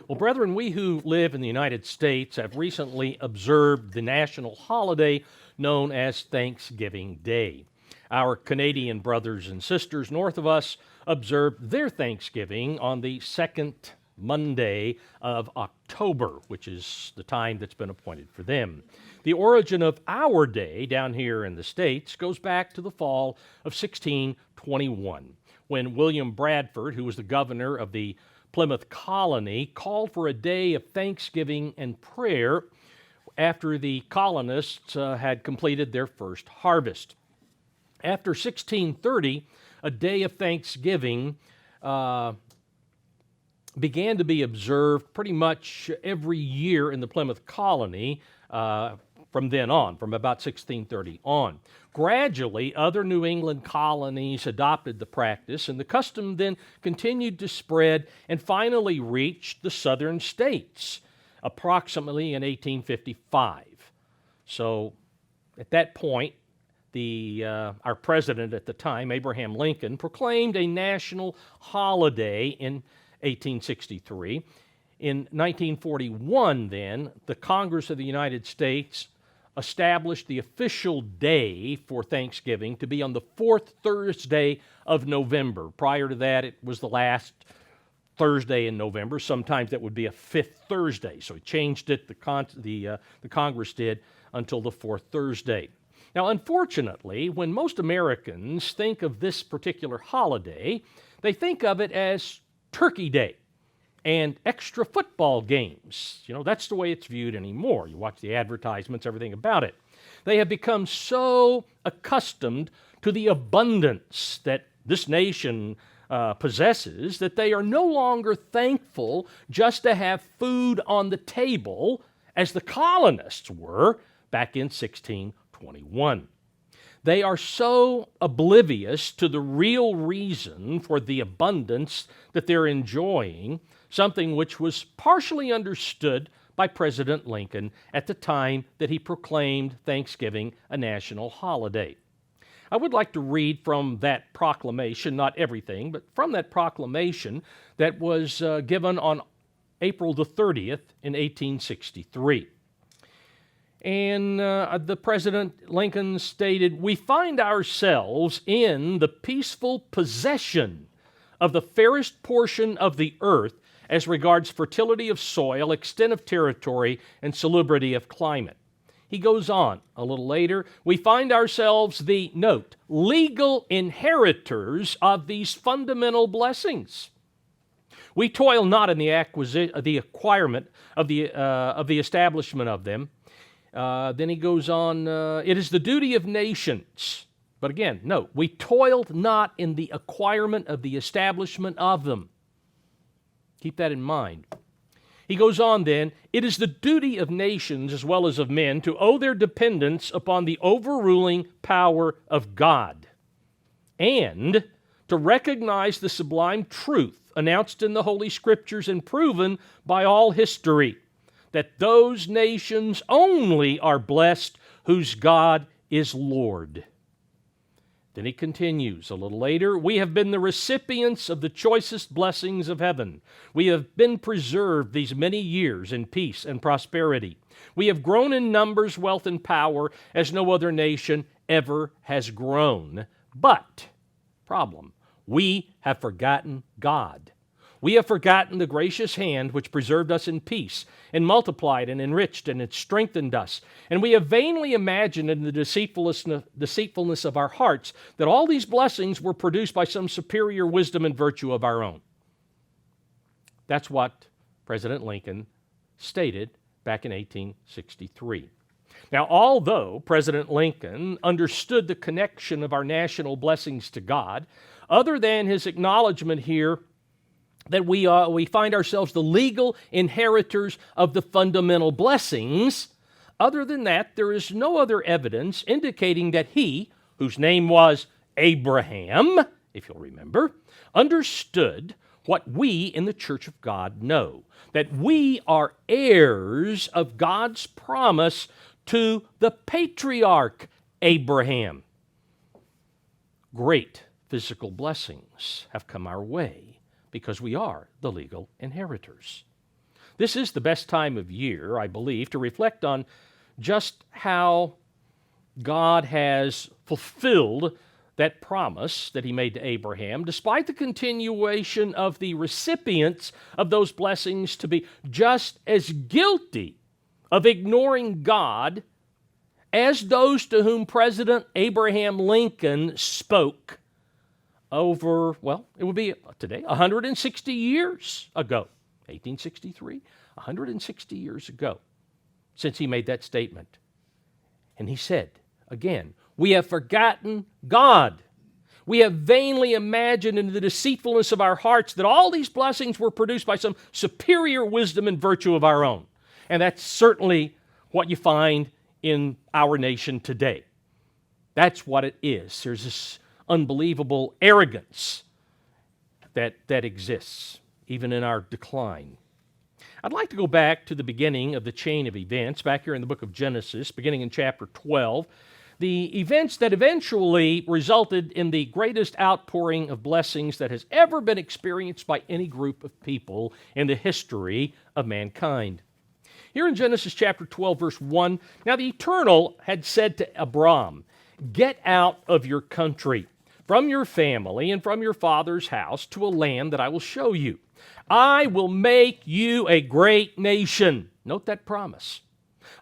Well, brethren, we who live in the United States have recently observed the national holiday known as Thanksgiving Day. Our Canadian brothers and sisters north of us observed their Thanksgiving on the second Monday of October, which is the time that's been appointed for them. The origin of our day down here in the States goes back to the fall of 1621, when William Bradford, who was the governor of the Plymouth colony, called for a day of thanksgiving and prayer after the colonists had completed their first harvest. After 1630, a day of thanksgiving began to be observed pretty much every year in the Plymouth colony from then on, from about 1630 on. Gradually, other New England colonies adopted the practice, and the custom then continued to spread and finally reached the southern states, approximately in 1855. So at that point, our president at the time, Abraham Lincoln, proclaimed a national holiday in 1863. In 1941, then, the Congress of the United States established the official day for Thanksgiving to be on the fourth Thursday of November. Prior to that, it was the last Thursday in November. Sometimes that would be a fifth Thursday. So he changed it, the Congress did, until the fourth Thursday. Now, unfortunately, when most Americans think of this particular holiday, they think of it as Turkey Day and extra football games. You know, that's the way it's viewed anymore. You watch the advertisements, everything about it. They have become so accustomed to the abundance that this nation possesses that they are no longer thankful just to have food on the table as the colonists were back in 1621. They are so oblivious to the real reason for the abundance that they're enjoying, something which was partially understood by President Lincoln at the time that he proclaimed Thanksgiving a national holiday. I would like to read from that proclamation, not everything, but from that proclamation that was given on April the 30th in 1863. And the President Lincoln stated, "We find ourselves in the peaceful possession of the fairest portion of the earth as regards fertility of soil, extent of territory, and salubrity of climate." He goes on a little later, "We find ourselves the, note, legal inheritors of these fundamental blessings. We toil not in the acquirement of the establishment of them." Then he goes on, "It is the duty of nations." But again, note, "We toiled not in the acquirement of the establishment of them." Keep that in mind. He goes on then, "It is the duty of nations as well as of men to owe their dependence upon the overruling power of God, and to recognize the sublime truth announced in the Holy Scriptures and proven by all history, that those nations only are blessed whose God is Lord." Then he continues a little later, "We have been the recipients of the choicest blessings of heaven. We have been preserved these many years in peace and prosperity. We have grown in numbers, wealth, and power as no other nation ever has grown. But, problem, we have forgotten God. We have forgotten the gracious hand which preserved us in peace, and multiplied and enriched and strengthened us. And we have vainly imagined in the deceitfulness of our hearts that all these blessings were produced by some superior wisdom and virtue of our own." That's what President Lincoln stated back in 1863. Now, although President Lincoln understood the connection of our national blessings to God, other than his acknowledgement here that we find ourselves the legal inheritors of the fundamental blessings, other than that, there is no other evidence indicating that he, whose name was Abraham, if you'll remember, understood what we in the Church of God know, that we are heirs of God's promise to the patriarch Abraham. Great physical blessings have come our way because we are the legal inheritors. This is the best time of year, I believe, to reflect on just how God has fulfilled that promise that he made to Abraham, despite the continuation of the recipients of those blessings to be just as guilty of ignoring God as those to whom President Abraham Lincoln spoke over, well, it would be today, 160 years ago, 1863, 160 years ago, since he made that statement. And he said, again, we have forgotten God. We have vainly imagined in the deceitfulness of our hearts that all these blessings were produced by some superior wisdom and virtue of our own. And that's certainly what you find in our nation today. That's what it is. There's this unbelievable arrogance that exists, even in our decline. I'd like to go back to the beginning of the chain of events, back here in the book of Genesis, beginning in chapter 12, the events that eventually resulted in the greatest outpouring of blessings that has ever been experienced by any group of people in the history of mankind. Here in Genesis chapter 12, verse 1, now the Eternal had said to Abram, "Get out of your country, from your family, and from your father's house to a land that I will show you. I will make you a great nation." Note that promise.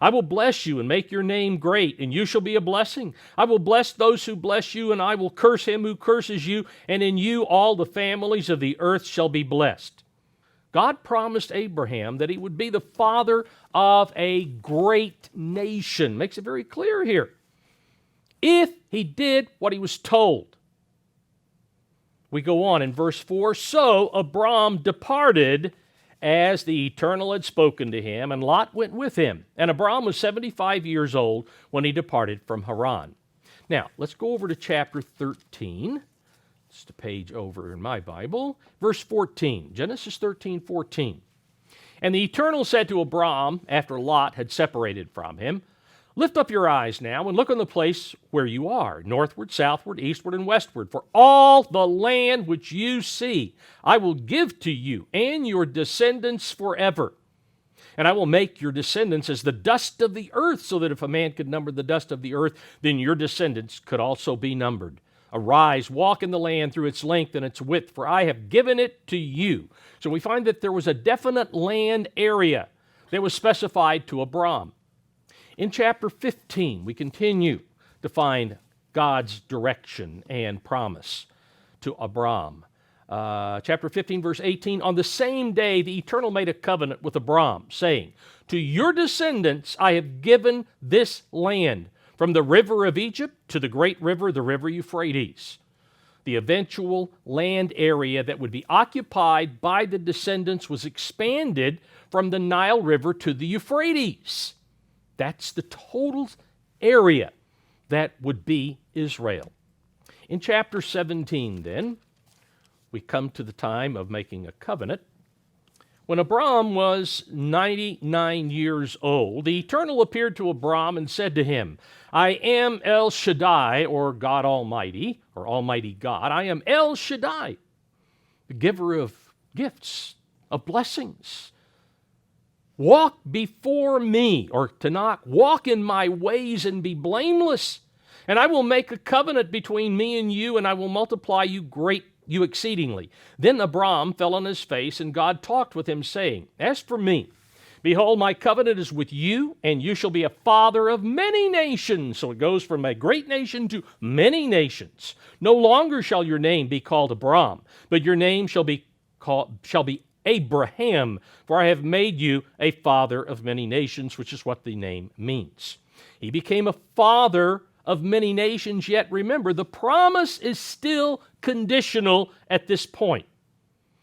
"I will bless you and make your name great, and you shall be a blessing. I will bless those who bless you, and I will curse him who curses you, and in you all the families of the earth shall be blessed." God promised Abraham that he would be the father of a great nation. Makes it very clear here. If he did what he was told. We go on in verse 4, "So Abram departed as the Eternal had spoken to him, and Lot went with him. And Abram was 75 years old when he departed from Haran." Now, let's go over to chapter 13. It's the page over in my Bible. Verse 14, Genesis 13:14. "And the Eternal said to Abram, after Lot had separated from him, Lift up your eyes now and look on the place where you are, northward, southward, eastward, and westward. For all the land which you see I will give to you and your descendants forever. And I will make your descendants as the dust of the earth, so that if a man could number the dust of the earth, then your descendants could also be numbered. Arise, walk in the land through its length and its width, for I have given it to you." So we find that there was a definite land area that was specified to Abram. In chapter 15, we continue to find God's direction and promise to Abram. Chapter 15, verse 18, "On the same day the Eternal made a covenant with Abram, saying, To your descendants I have given this land, from the river of Egypt to the great river, the river Euphrates." The eventual land area that would be occupied by the descendants was expanded from the Nile River to the Euphrates. That's the total area that would be Israel. In chapter 17, then, we come to the time of making a covenant. When Abram was 99 years old, the Eternal appeared to Abram and said to him, "I am El Shaddai," or God Almighty, or Almighty God. "I am El Shaddai, the giver of gifts, of blessings. Walk before me," or Tanakh, "walk in my ways and be blameless. And I will make a covenant between me and you, and I will multiply you exceedingly." Then Abram fell on his face, and God talked with him, saying, "As for me, behold, my covenant is with you, and you shall be a father of many nations." So it goes from a great nation to many nations. "No longer shall your name be called Abram, but your name shall be Abraham, for I have made you a father of many nations," which is what the name means. He became a father of many nations, yet remember, the promise is still conditional at this point.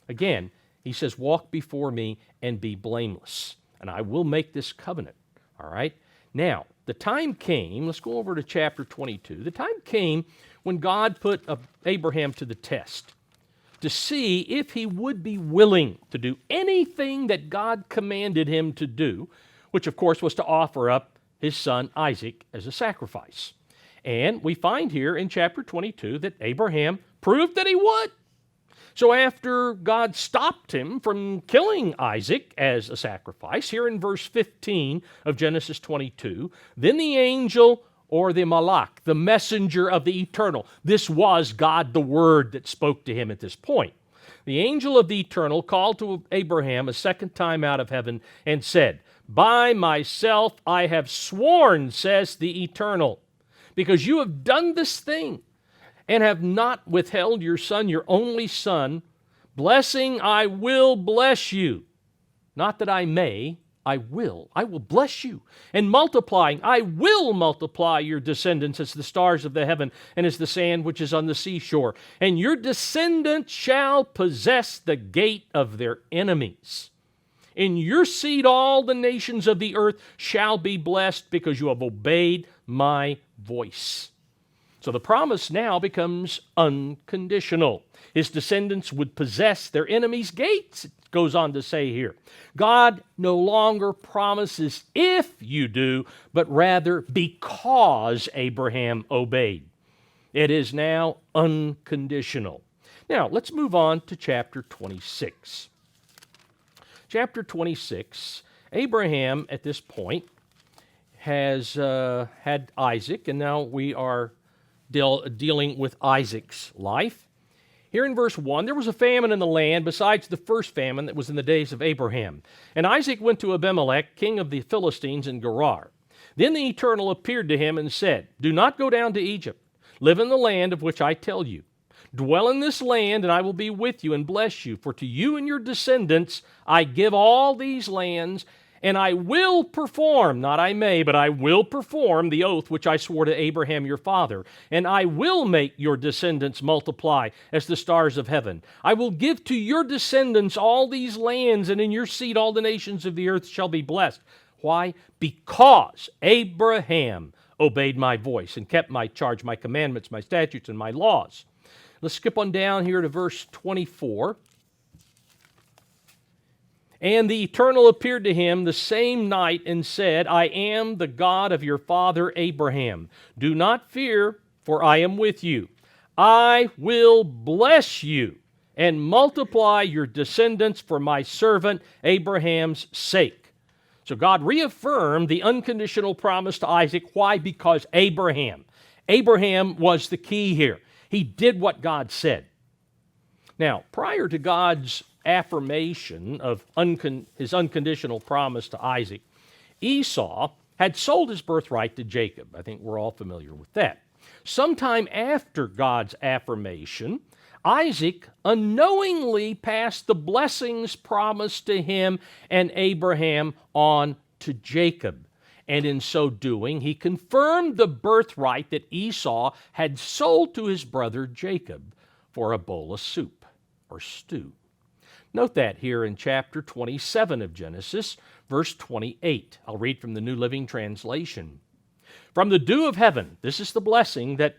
Again, he says, "Walk before me and be blameless, and I will make this covenant." All right? Now, the time came, let's go over to chapter 22. The time came when God put Abraham to the test to see if he would be willing to do anything that God commanded him to do, which of course was to offer up his son Isaac as a sacrifice. And we find here in chapter 22 that Abraham proved that he would. So after God stopped him from killing Isaac as a sacrifice, here in verse 15 of Genesis 22, then the angel or the malach, the messenger of the eternal, this was God the Word that spoke to him at this point. The angel of the eternal called to Abraham a second time out of heaven and said, by myself I have sworn, says the eternal, because you have done this thing and have not withheld your son, your only son, blessing I will bless you. Not that I may, I will bless you. And multiplying, I will multiply your descendants as the stars of the heaven and as the sand which is on the seashore. And your descendants shall possess the gate of their enemies. In your seed all the nations of the earth shall be blessed because you have obeyed my voice. So the promise now becomes unconditional. His descendants would possess their enemies' gates, it goes on to say here. God no longer promises if you do, but rather because Abraham obeyed. It is now unconditional. Now, let's move on to chapter 26. Chapter 26, Abraham at this point has had Isaac, and now we are dealing with Isaac's life. Here in verse 1, there was a famine in the land besides the first famine that was in the days of Abraham. And Isaac went to Abimelech, king of the Philistines in Gerar. Then the Eternal appeared to him and said, do not go down to Egypt. Live in the land of which I tell you. Dwell in this land, and I will be with you and bless you. For to you and your descendants I give all these lands, and I will perform, not I may, but I will perform the oath which I swore to Abraham your father. And I will make your descendants multiply as the stars of heaven. I will give to your descendants all these lands, and in your seed all the nations of the earth shall be blessed. Why? Because Abraham obeyed my voice and kept my charge, my commandments, my statutes, and my laws. Let's skip on down here to verse 24. And the Eternal appeared to him the same night and said, I am the God of your father Abraham. Do not fear, for I am with you. I will bless you and multiply your descendants for my servant Abraham's sake. So God reaffirmed the unconditional promise to Isaac. Why? Because Abraham was the key here. He did what God said. Now, prior to God's affirmation of his unconditional promise to Isaac, Esau had sold his birthright to Jacob. I think we're all familiar with that. Sometime after God's affirmation, Isaac unknowingly passed the blessings promised to him and Abraham on to Jacob. And in so doing, he confirmed the birthright that Esau had sold to his brother Jacob for a bowl of soup or stew. Note that here in chapter 27 of Genesis, verse 28. I'll read from the New Living Translation. From the dew of heaven, this is the blessing that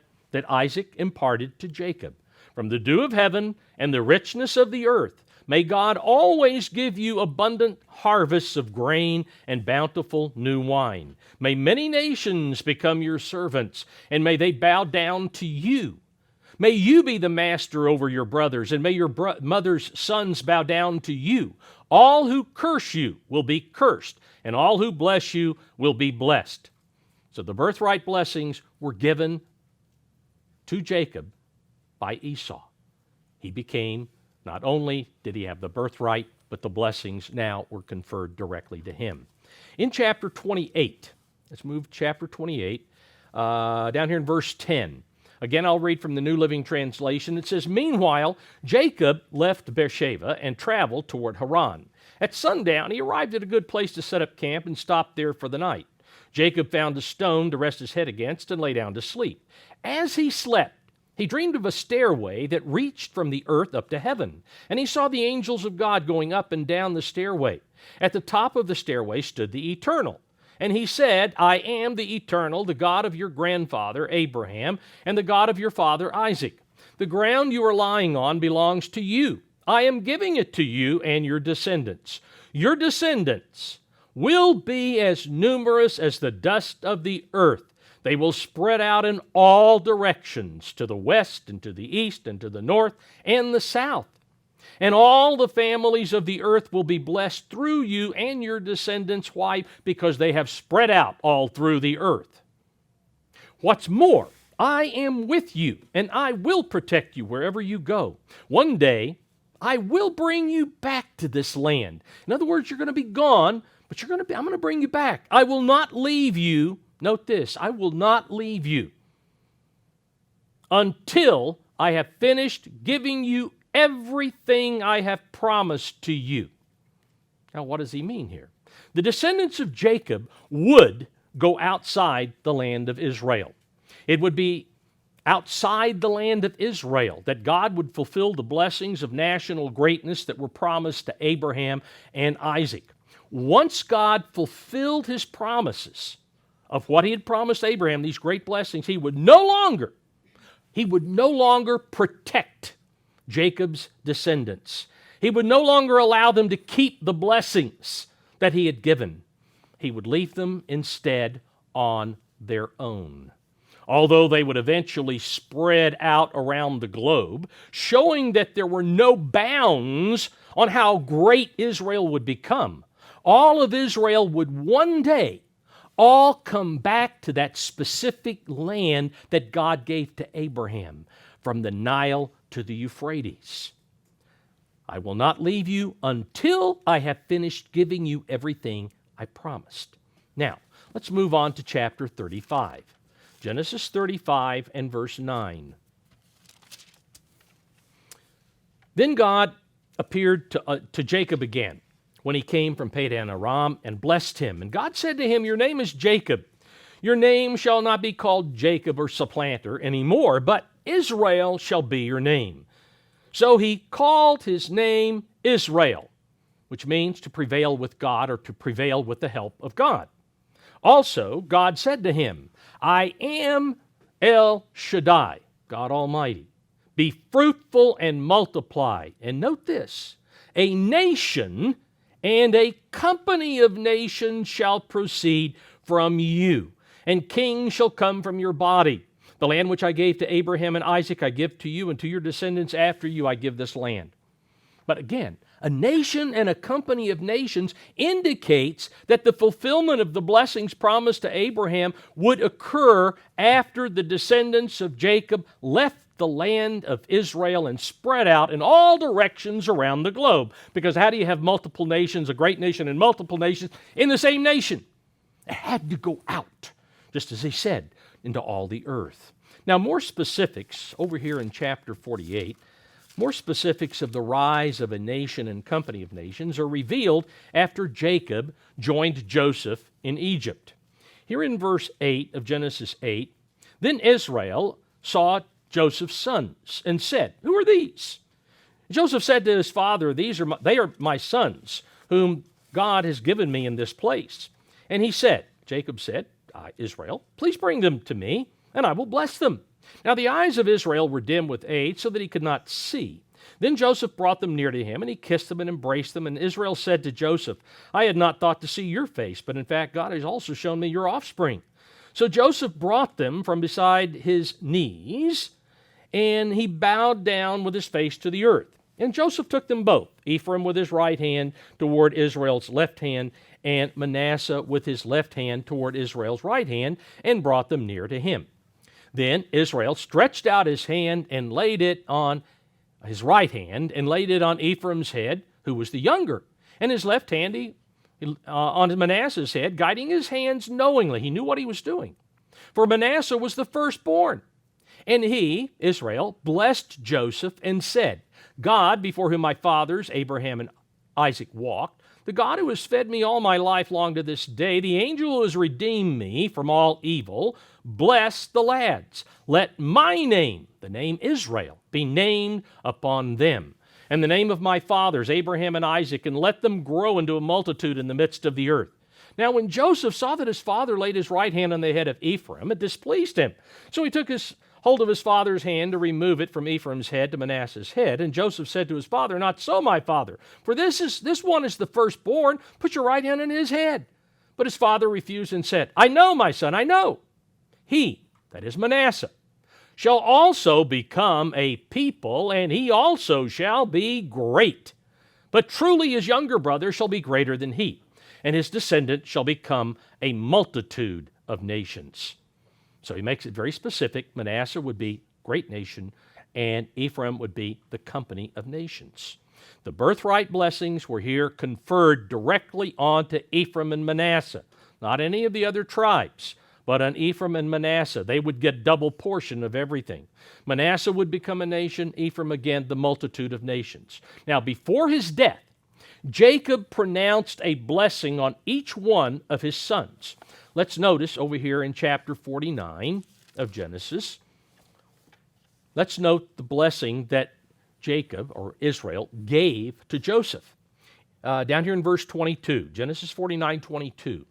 Isaac imparted to Jacob. From the dew of heaven and the richness of the earth, may God always give you abundant harvests of grain and bountiful new wine. May many nations become your servants, and may they bow down to you. May you be the master over your brothers, and may your mother's sons bow down to you. All who curse you will be cursed, and all who bless you will be blessed. So the birthright blessings were given to Jacob by Esau. He became, not only did he have the birthright, but the blessings now were conferred directly to him. In chapter 28, let's move to chapter 28, down here in verse 10. Again, I'll read from the New Living Translation. It says, Meanwhile, Jacob left Beersheba and traveled toward Haran. At sundown, he arrived at a good place to set up camp and stopped there for the night. Jacob found a stone to rest his head against and lay down to sleep. As he slept, he dreamed of a stairway that reached from the earth up to heaven, and he saw the angels of God going up and down the stairway. At the top of the stairway stood the Eternal. And he said, I am the Eternal, the God of your grandfather Abraham, and the God of your father Isaac. The ground you are lying on belongs to you. I am giving it to you and your descendants. Your descendants will be as numerous as the dust of the earth. They will spread out in all directions, to the west and to the east and to the north and the south. And all the families of the earth will be blessed through you and your descendants. Why? Because they have spread out all through the earth. What's more, I am with you, and I will protect you wherever you go. One day, I will bring you back to this land. In other words, you're going to be gone, but I'm going to bring you back. I will not leave you. Note this, I will not leave you until I have finished giving you everything I have promised to you. Now, what does he mean here? The descendants of Jacob would go outside the land of Israel. It would be outside the land of Israel that God would fulfill the blessings of national greatness that were promised to Abraham and Isaac. Once God fulfilled his promises of what he had promised Abraham, these great blessings, he would no longer protect Jacob's descendants. He would no longer allow them to keep the blessings that he had given. He would leave them instead on their own. Although they would eventually spread out around the globe, showing that there were no bounds on how great Israel would become, all of Israel would one day all come back to that specific land that God gave to Abraham, from the Nile to the Euphrates. I will not leave you until I have finished giving you everything I promised. Now, let's move on to chapter 35. Genesis 35 and verse 9. Then God appeared to Jacob again when he came from Padan Aram and blessed him. And God said to him, "Your name is Jacob. Your name shall not be called Jacob or supplanter anymore, but Israel shall be your name." So he called his name Israel, which means to prevail with God or to prevail with the help of God. Also, God said to him, "I am El Shaddai, God Almighty. Be fruitful and multiply." And note this, "A nation and a company of nations shall proceed from you, and kings shall come from your body. The land which I gave to Abraham and Isaac I give to you, and to your descendants after you I give this land." But again, a nation and a company of nations indicates that the fulfillment of the blessings promised to Abraham would occur after the descendants of Jacob left the land of Israel and spread out in all directions around the globe. Because how do you have multiple nations, a great nation and multiple nations in the same nation? It had to go out, just as he said, into all the earth. Now, more specifics over here in chapter 48, more specifics of the rise of a nation and company of nations are revealed after Jacob joined Joseph in Egypt. Here in verse 8 of Genesis 8, "Then Israel saw Joseph's sons and said, 'Who are these?' Joseph said to his father, they are my sons, whom God has given me in this place." And he said, Jacob said, "Israel, please bring them to me, and I will bless them." Now the eyes of Israel were dim with age, so that he could not see. Then Joseph brought them near to him, and he kissed them and embraced them. And Israel said to Joseph, "I had not thought to see your face, but in fact God has also shown me your offspring." So Joseph brought them from beside his knees, and he bowed down with his face to the earth. And Joseph took them both, Ephraim with his right hand toward Israel's left hand, and Manasseh with his left hand toward Israel's right hand, and brought them near to him. Then Israel stretched out his hand and laid it on his right hand, and laid it on Ephraim's head, who was the younger, and his left hand on Manasseh's head, guiding his hands knowingly. He knew what he was doing. For Manasseh was the firstborn. And he, Israel, blessed Joseph and said, "God, before whom my fathers, Abraham and Isaac, walked, the God who has fed me all my life long to this day, the angel who has redeemed me from all evil, bless the lads. Let my name, the name Israel, be named upon them, and the name of my fathers, Abraham and Isaac, and let them grow into a multitude in the midst of the earth." Now when Joseph saw that his father laid his right hand on the head of Ephraim, it displeased him. So he took hold of his father's hand to remove it from Ephraim's head to Manasseh's head. And Joseph said to his father, "Not so, my father, for this one is the firstborn. Put your right hand on his head." But his father refused and said, "I know, my son, I know. He," that is Manasseh, shall also become a people, and he also shall be great. But truly his younger brother shall be greater than he, and his descendant shall become a multitude of nations. So he makes it very specific. Manasseh would be great nation, and Ephraim would be the company of nations. The birthright blessings were here conferred directly onto Ephraim and Manasseh, not any of the other tribes, but on Ephraim and Manasseh. They would get double portion of everything. Manasseh would become a nation, Ephraim again the multitude of nations. Now, before his death, Jacob pronounced a blessing on each one of his sons. Let's notice over here in chapter 49 of Genesis. Let's note the blessing that Jacob, or Israel, gave to Joseph. Down here in verse 22, Genesis 49:22.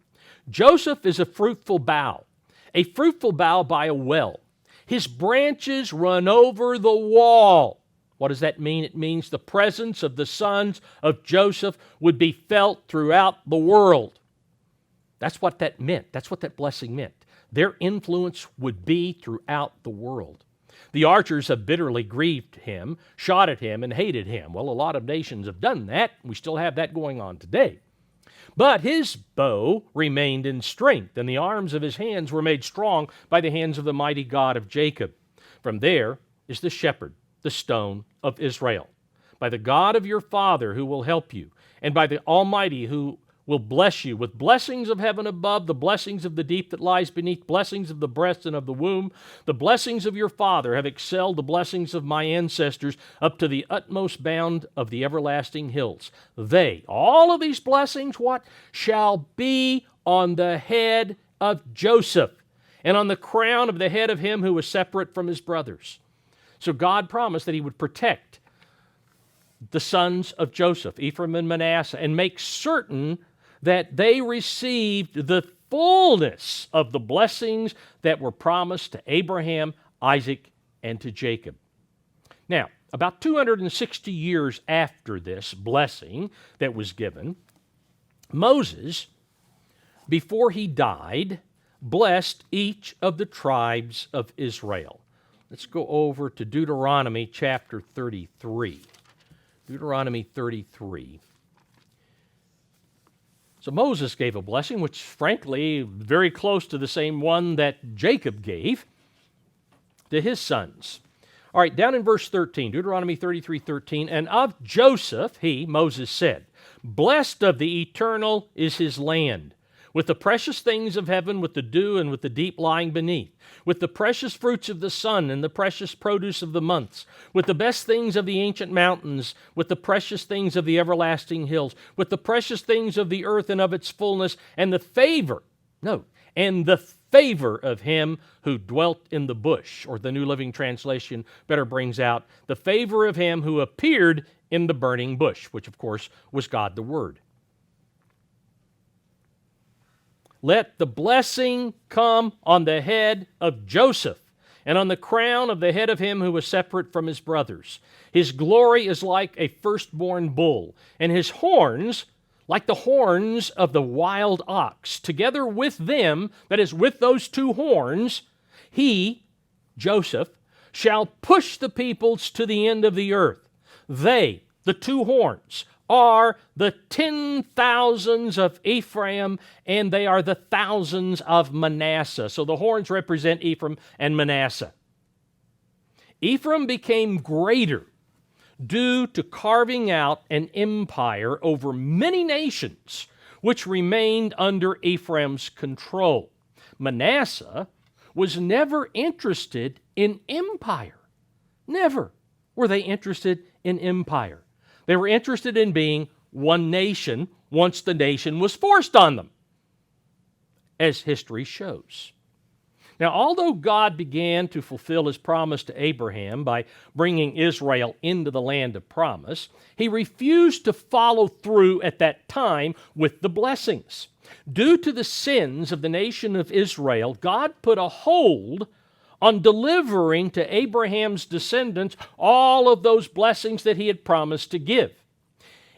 Joseph is a fruitful bough by a well. His branches run over the wall. What does that mean? It means the presence of the sons of Joseph would be felt throughout the world. That's what that meant. That's what that blessing meant. Their influence would be throughout the world. The archers have bitterly grieved him, shot at him, and hated him. Well, a lot of nations have done that. We still have that going on today. But his bow remained in strength, and the arms of his hands were made strong by the hands of the mighty God of Jacob. From there is the shepherd, the stone of Israel. By the God of your father who will help you, and by the Almighty who will bless you with blessings of heaven above, the blessings of the deep that lies beneath, blessings of the breast and of the womb. The blessings of your father have excelled the blessings of my ancestors up to the utmost bound of the everlasting hills. They, all of these blessings, what? Shall be on the head of Joseph and on the crown of the head of him who was separate from his brothers. So God promised that he would protect the sons of Joseph, Ephraim and Manasseh, and make certain that they received the fullness of the blessings that were promised to Abraham, Isaac, and to Jacob. Now, about 260 years after this blessing that was given, Moses, before he died, blessed each of the tribes of Israel. Let's go over to Deuteronomy chapter 33. Deuteronomy 33. So Moses gave a blessing, which frankly, very close to the same one that Jacob gave to his sons. All right, down in verse 13, Deuteronomy 33:13, and of Joseph, he, Moses, said, blessed of the eternal is his land, with the precious things of heaven, with the dew and with the deep lying beneath, with the precious fruits of the sun and the precious produce of the months, with the best things of the ancient mountains, with the precious things of the everlasting hills, with the precious things of the earth and of its fullness, and the favor, and the favor of him who dwelt in the bush, or the New Living Translation better brings out, the favor of him who appeared in the burning bush, which of course was God the Word. Let the blessing come on the head of Joseph and on the crown of the head of him who was separate from his brothers. His glory is like a firstborn bull, and his horns like the horns of the wild ox. Together with them, that is, with those two horns, he, Joseph, shall push the peoples to the end of the earth. They, the two horns, are the 10,000s of Ephraim, and they are the thousands of Manasseh. So the horns represent Ephraim and Manasseh. Ephraim became greater due to carving out an empire over many nations, which remained under Ephraim's control. Manasseh was never interested in empire. Never were they interested in empire. They were interested in being one nation once the nation was forced on them, as history shows. Now, although God began to fulfill his promise to Abraham by bringing Israel into the land of promise, he refused to follow through at that time with the blessings. Due to the sins of the nation of Israel, God put a hold on delivering to Abraham's descendants all of those blessings that he had promised to give.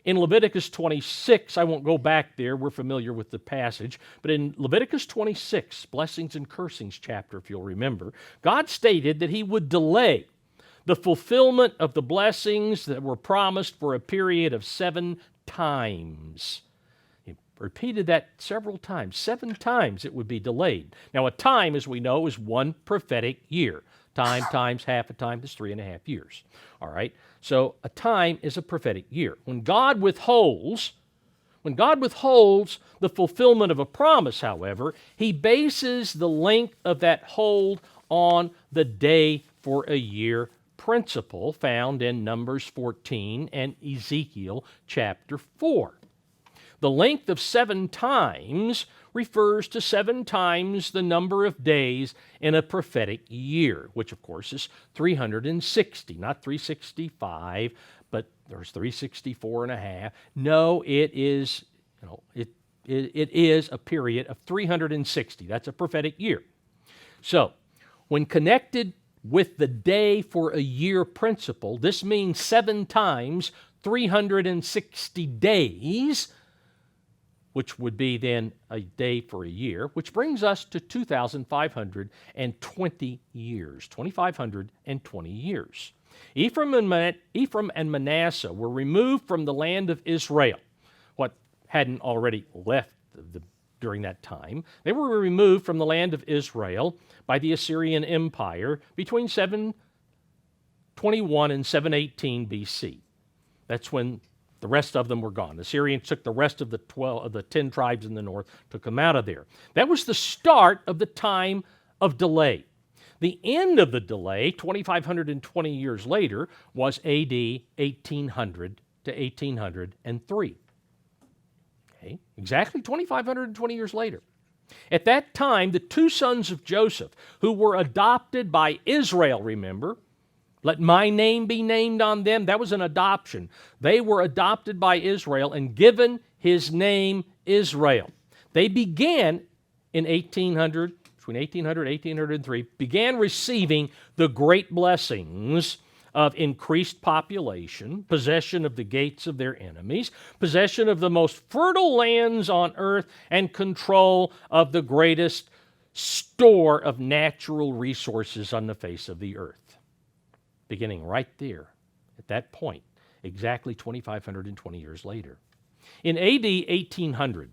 In Leviticus 26, I won't go back there, we're familiar with the passage, but in Leviticus 26, Blessings and Cursings chapter, if you'll remember, God stated that he would delay the fulfillment of the blessings that were promised for a period of 7 times. He repeated that several times. 7 times it would be delayed. Now, a time, as we know, is 1 prophetic year. Time times half a time is 3.5 years. All right? So a time is a prophetic year. When God withholds the fulfillment of a promise, however, he bases the length of that hold on the day for a year principle found in Numbers 14 and Ezekiel chapter 4. The length of 7 times refers to 7 times the number of days in a prophetic year, which of course is 360, not 365, but there's 364 and a half. No, it is, it is a period of 360. That's a prophetic year. So, when connected with the day for a year principle, this means 7 times 360 days, which would be then a day for a year, which brings us to 2,520 years, 2,520 years. Ephraim and Manasseh were removed from the land of Israel, what hadn't already left during that time. They were removed from the land of Israel by the Assyrian Empire between 721 and 718 BC. That's when the rest of them were gone. The Assyrians took the rest of the 10 tribes in the north, took them out of there. That was the start of the time of delay. The end of the delay, 2,520 years later, was AD 1800 to 1803. Okay, exactly 2,520 years later. At that time, the 2 sons of Joseph, who were adopted by Israel, remember, let my name be named on them. That was an adoption. They were adopted by Israel and given his name Israel. They began in 1800, between 1800 and 1803, began receiving the great blessings of increased population, possession of the gates of their enemies, possession of the most fertile lands on earth, and control of the greatest store of natural resources on the face of the earth. Beginning right there, at that point, exactly 2,520 years later. In AD 1800,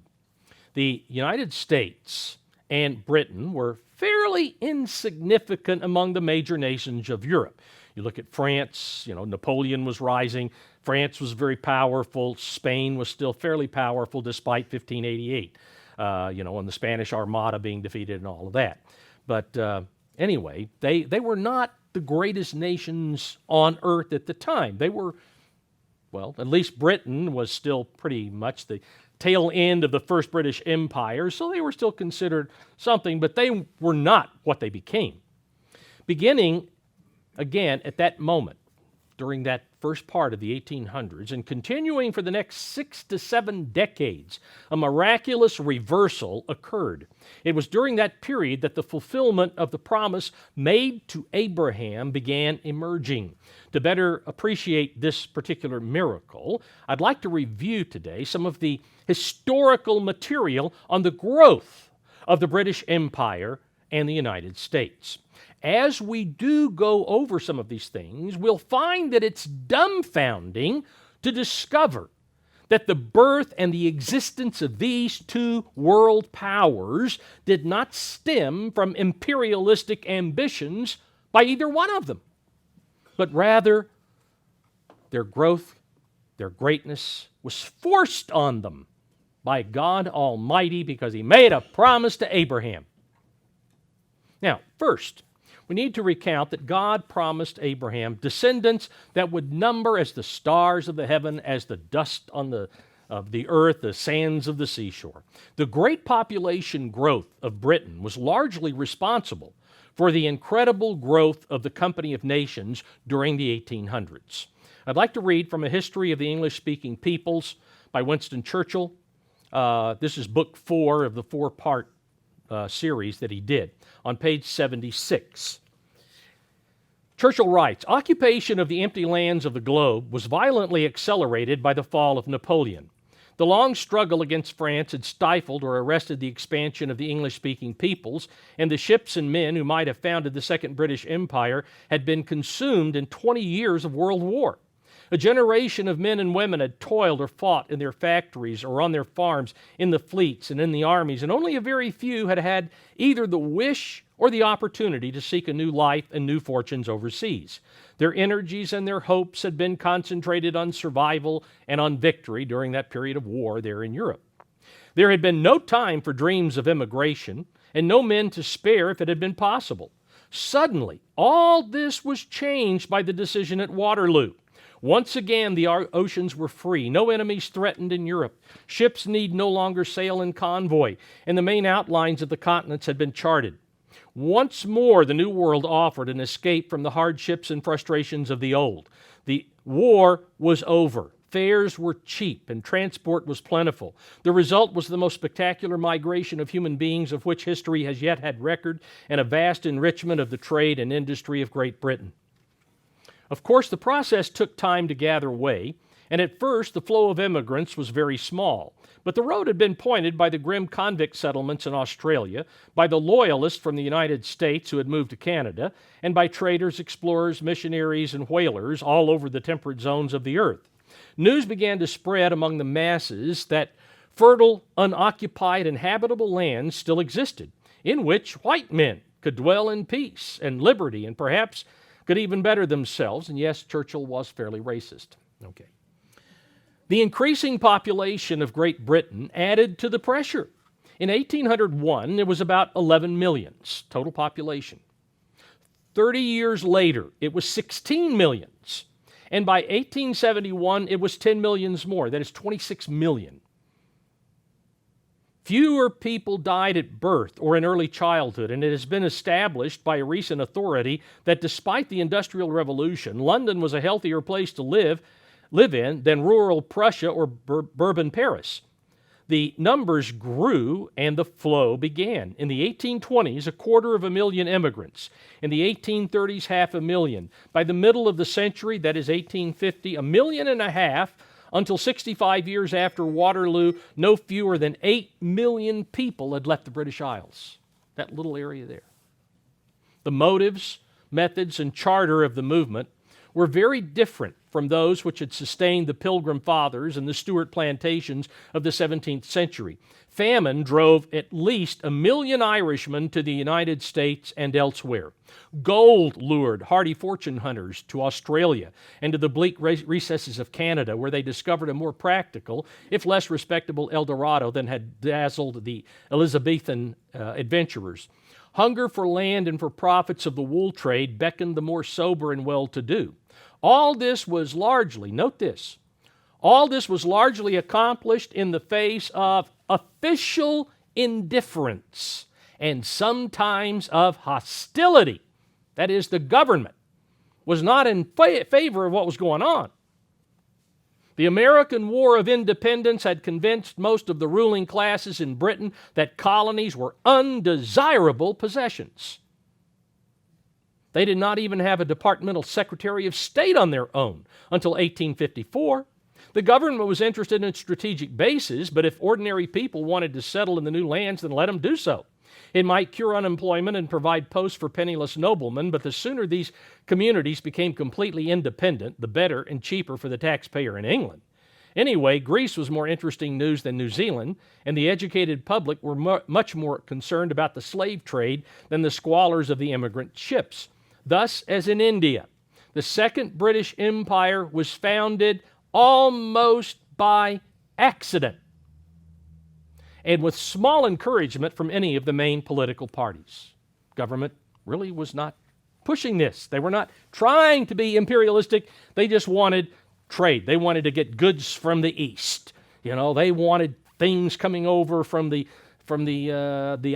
the United States and Britain were fairly insignificant among the major nations of Europe. You look at France, Napoleon was rising. France was very powerful. Spain was still fairly powerful despite 1588, and the Spanish Armada being defeated and all of that. But anyway, they were not the greatest nations on earth at the time. They were, at least Britain was still pretty much the tail end of the first British Empire, so they were still considered something, but they were not what they became. Beginning, again, at that moment, during that first part of the 1800s, and continuing for the next 6 to 7 decades, a miraculous reversal occurred. It was during that period that the fulfillment of the promise made to Abraham began emerging. To better appreciate this particular miracle, I'd like to review today some of the historical material on the growth of the British Empire and the United States. As we do go over some of these things, we'll find that it's dumbfounding to discover that the birth and the existence of these 2 world powers did not stem from imperialistic ambitions by either one of them, but rather their growth, their greatness was forced on them by God Almighty because He made a promise to Abraham. Now, first, we need to recount that God promised Abraham descendants that would number as the stars of the heaven, as the dust of the earth, the sands of the seashore. The great population growth of Britain was largely responsible for the incredible growth of the Company of Nations during the 1800s. I'd like to read from A History of the English-Speaking Peoples by Winston Churchill. This is book 4 of the 4-part series that he did, on page 76. Churchill writes, occupation of the empty lands of the globe was violently accelerated by the fall of Napoleon. The long struggle against France had stifled or arrested the expansion of the English-speaking peoples, and the ships and men who might have founded the Second British Empire had been consumed in 20 years of world war. A generation of men and women had toiled or fought in their factories or on their farms, in the fleets and in the armies, and only a very few had had either the wish or the opportunity to seek a new life and new fortunes overseas. Their energies and their hopes had been concentrated on survival and on victory during that period of war there in Europe. There had been no time for dreams of immigration, and no men to spare if it had been possible. Suddenly, all this was changed by the decision at Waterloo. Once again, the oceans were free. No enemies threatened in Europe. Ships need no longer sail in convoy, and the main outlines of the continents had been charted. Once more, the New World offered an escape from the hardships and frustrations of the old. The war was over. Fares were cheap and transport was plentiful. The result was the most spectacular migration of human beings of which history has yet had record, and a vast enrichment of the trade and industry of Great Britain. Of course, the process took time to gather way, and at first the flow of immigrants was very small. But the road had been pointed by the grim convict settlements in Australia, by the loyalists from the United States who had moved to Canada, and by traders, explorers, missionaries, and whalers all over the temperate zones of the earth. News began to spread among the masses that fertile, unoccupied, and habitable lands still existed, in which white men could dwell in peace and liberty and perhaps could even better themselves. And yes, Churchill was fairly racist. Okay. The increasing population of Great Britain added to the pressure. In 1801, there was about 11 millions total population. 30 years later, it was 16 millions. And by 1871, it was 10 millions more. That is 26 million. Fewer people died at birth or in early childhood, and it has been established by a recent authority that despite the Industrial Revolution, London was a healthier place to live in than rural Prussia or Bourbon Paris. The numbers grew and the flow began. In the 1820s, 250,000 immigrants. In the 1830s, 500,000. By the middle of the century, that is 1850, 1.5 million. Until 65 years after Waterloo, no fewer than 8 million people had left the British Isles, that little area there. The motives, methods, and charter of the movement were very different from those which had sustained the Pilgrim Fathers and the Stuart plantations of the 17th century. Famine drove at least 1 million Irishmen to the United States and elsewhere. Gold lured hardy fortune hunters to Australia and to the bleak recesses of Canada, where they discovered a more practical, if less respectable, El Dorado than had dazzled the Elizabethan adventurers. Hunger for land and for profits of the wool trade beckoned the more sober and well-to-do. All this was largely, note this, all this was largely accomplished in the face of official indifference and sometimes of hostility. That is, the government was not in favor of what was going on. The American War of Independence had convinced most of the ruling classes in Britain that colonies were undesirable possessions. They did not even have a departmental Secretary of State on their own until 1854. The government was interested in strategic bases, but if ordinary people wanted to settle in the new lands, then let them do so. It might cure unemployment and provide posts for penniless noblemen, but the sooner these communities became completely independent, the better and cheaper for the taxpayer in England. Anyway, Greece was more interesting news than New Zealand, and the educated public were much more concerned about the slave trade than the squalors of the immigrant ships. Thus, as in India, the Second British Empire was founded almost by accident, and with small encouragement from any of the main political parties. Government really was not pushing this. They were not trying to be imperialistic. They just wanted trade. They wanted to get goods from the East. They wanted things coming over from the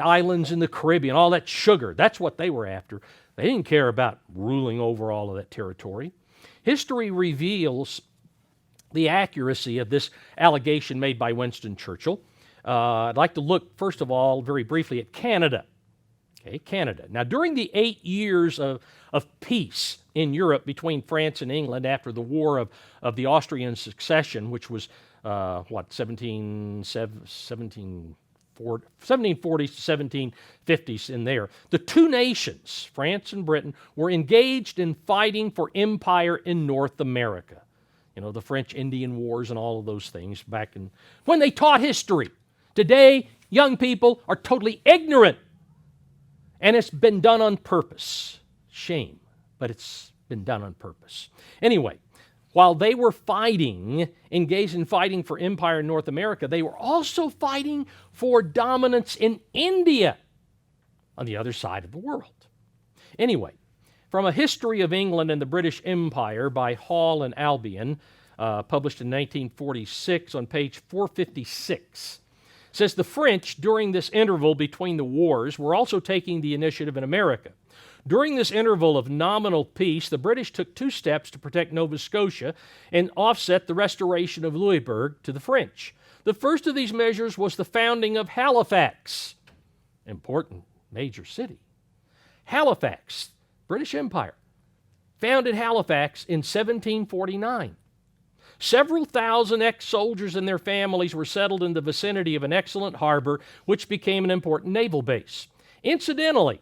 islands in the Caribbean, all that sugar. That's what they were after. They didn't care about ruling over all of that territory. History reveals the accuracy of this allegation made by Winston Churchill. I'd like to look, first of all, very briefly at Canada. Okay, Canada. Now, during the 8 years of peace in Europe between France and England after the War of the Austrian Succession, which was, 1740s to 1750s in there, the two nations, France and Britain, were engaged in fighting for empire in North America. You know, the French Indian Wars and all of those things back in when they taught history. Today, young people are totally ignorant. And it's been done on purpose. Shame, but it's been done on purpose. Anyway, while they were engaged in fighting for empire in North America, they were also fighting for dominance in India on the other side of the world. Anyway, from A History of England and the British Empire by Hall and Albion, published in 1946 on page 456, says the French, during this interval between the wars, were also taking the initiative in America. During this interval of nominal peace, the British took 2 steps to protect Nova Scotia and offset the restoration of Louisbourg to the French. The first of these measures was the founding of Halifax, important major city. Halifax, British Empire, founded Halifax in 1749. Several thousand ex-soldiers and their families were settled in the vicinity of an excellent harbor, which became an important naval base. Incidentally,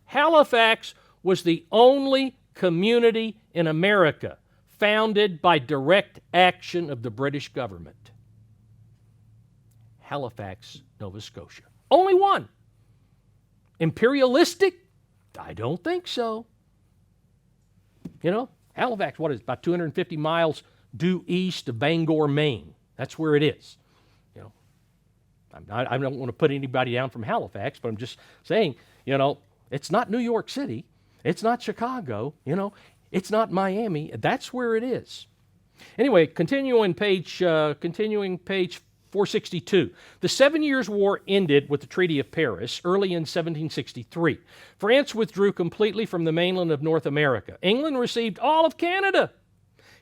Halifax was the only community in America founded by direct action of the British government. Halifax, Nova Scotia. Only one. Imperialistic? I don't think so. You know, Halifax, what is it, about 250 miles due east of Bangor, Maine. That's where it is. You know, I don't want to put anybody down from Halifax, but I'm just saying, you know, it's not New York City. It's not Chicago. You know, it's not Miami. That's where it is. Anyway, continuing page 462. The 7 Years' War ended with the Treaty of Paris early in 1763. France withdrew completely from the mainland of North America. England received all of Canada,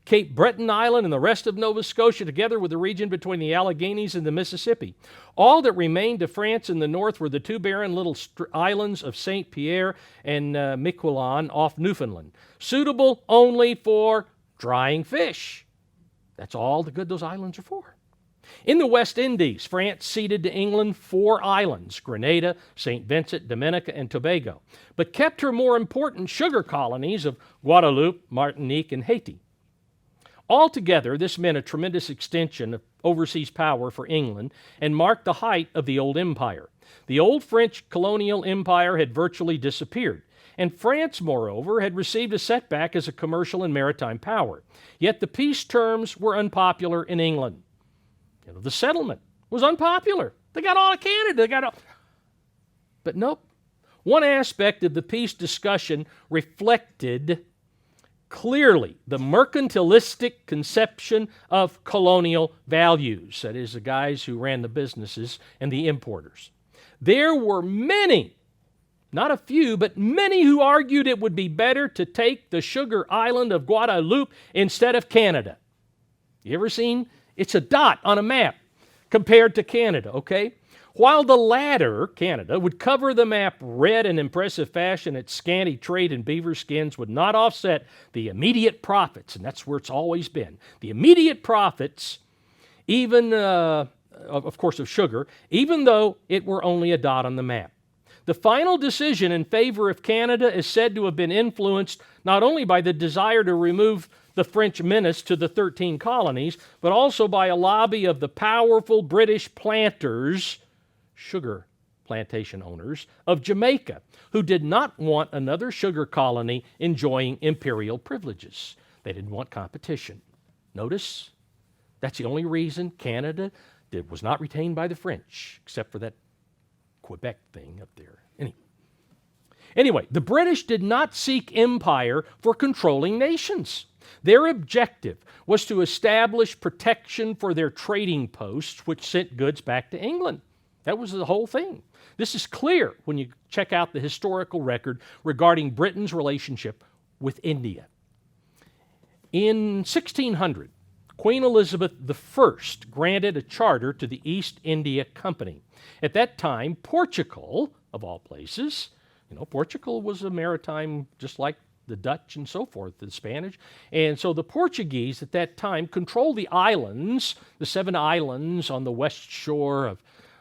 Cape Breton Island, and the rest of Nova Scotia, together with the region between the Alleghenies and the Mississippi. All that remained to France in the north were the 2 barren little islands of St. Pierre and Miquelon off Newfoundland, suitable only for drying fish. That's all the good those islands are for. In the West Indies, France ceded to England 4 islands, Grenada, St. Vincent, Dominica, and Tobago, but kept her more important sugar colonies of Guadeloupe, Martinique, and Haiti. Altogether, this meant a tremendous extension of overseas power for England and marked the height of the old empire. The old French colonial empire had virtually disappeared, and France, moreover, had received a setback as a commercial and maritime power. Yet the peace terms were unpopular in England. You know, the settlement was unpopular. They got all of Canada. But nope. One aspect of the peace discussion reflected clearly the mercantilistic conception of colonial values. That is, the guys who ran the businesses and the importers. There were many, not a few, but many who argued it would be better to take the sugar island of Guadeloupe instead of Canada. You ever seen? It's a dot on a map compared to Canada, okay? While the latter, Canada, would cover the map red in impressive fashion, its scanty trade in beaver skins would not offset the immediate profits, and that's where it's always been. The immediate profits, even, of course, of sugar, even though it were only a dot on the map. The final decision in favor of Canada is said to have been influenced not only by the desire to remove the French menace to the 13 colonies, but also by a lobby of the powerful British planters, sugar plantation owners, of Jamaica, who did not want another sugar colony enjoying imperial privileges. They didn't want competition. Notice, that's the only reason Canada was not retained by the French, except for that Quebec thing up there. Anyway, the British did not seek empire for controlling nations. Their objective was to establish protection for their trading posts, which sent goods back to England. That was the whole thing. This is clear when you check out the historical record regarding Britain's relationship with India. In 1600, Queen Elizabeth I granted a charter to the East India Company. At that time, Portugal, of all places, Portugal was a maritime, just like the Dutch and so forth, the Spanish. And so the Portuguese at that time controlled the islands, the 7 islands on the west shore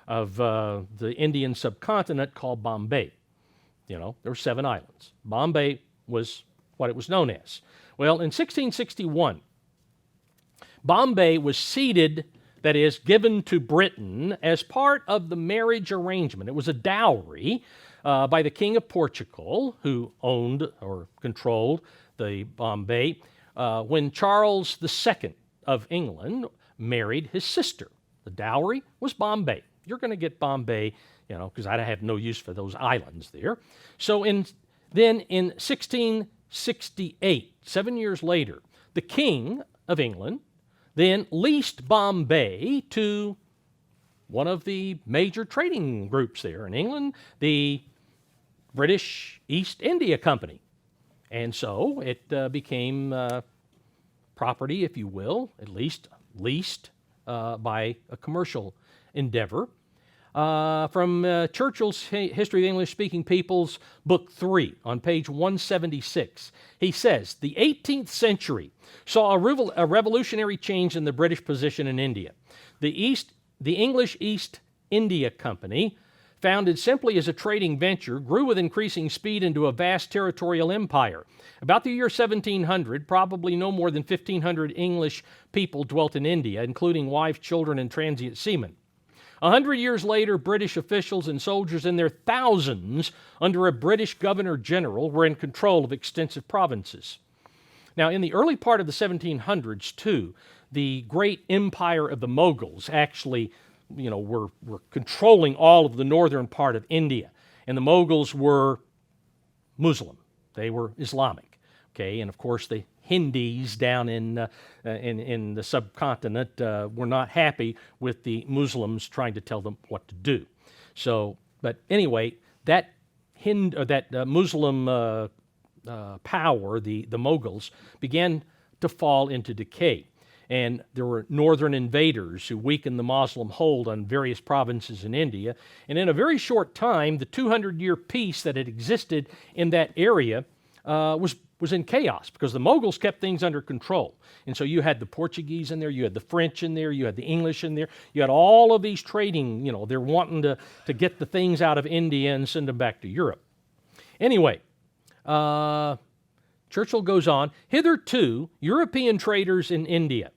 of the Indian subcontinent called Bombay. There were 7 islands. Bombay was what it was known as. Well, in 1661, Bombay was ceded, that is, given to Britain as part of the marriage arrangement. It was a dowry by the King of Portugal, who owned or controlled the Bombay, when Charles II of England married his sister. The dowry was Bombay. You're going to get Bombay, because I have no use for those islands there. So then in 1668, 7 years later, the King of England then leased Bombay to one of the major trading groups there in England, the British East India Company. And so it became property, if you will, at least leased by a commercial endeavor. From Churchill's History of the English-Speaking Peoples, Book 3, on page 176, he says, the 18th century saw a revolutionary change in the British position in India. The English East India Company, founded simply as a trading venture, grew with increasing speed into a vast territorial empire. About the year 1700, probably no more than 1,500 English people dwelt in India, including wives, children, and transient seamen. 100 years later, British officials and soldiers in their thousands under a British governor-general were in control of extensive provinces. Now, in the early part of the 1700s, too, the great empire of the Mughals actually, were controlling all of the northern part of India. And the Mughals were Muslim. They were Islamic. Okay, and of course the Hindis down in the subcontinent were not happy with the Muslims trying to tell them what to do. So, but anyway, that Muslim power, the Mughals, began to fall into decay. And there were northern invaders who weakened the Muslim hold on various provinces in India. And in a very short time, the 200-year peace that had existed in that area was in chaos because the Mughals kept things under control. And so you had the Portuguese in there, you had the French in there, you had the English in there, you had all of these trading, they're wanting to get the things out of India and send them back to Europe. Anyway, Churchill goes on, hitherto, European traders in India,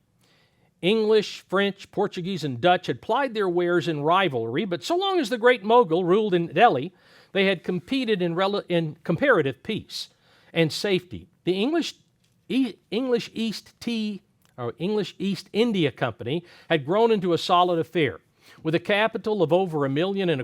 English, French, Portuguese, and Dutch had plied their wares in rivalry, but so long as the great Mughal ruled in Delhi, they had competed in comparative peace and safety. The English East India Company had grown into a solid affair, with a capital of over £1.25 million and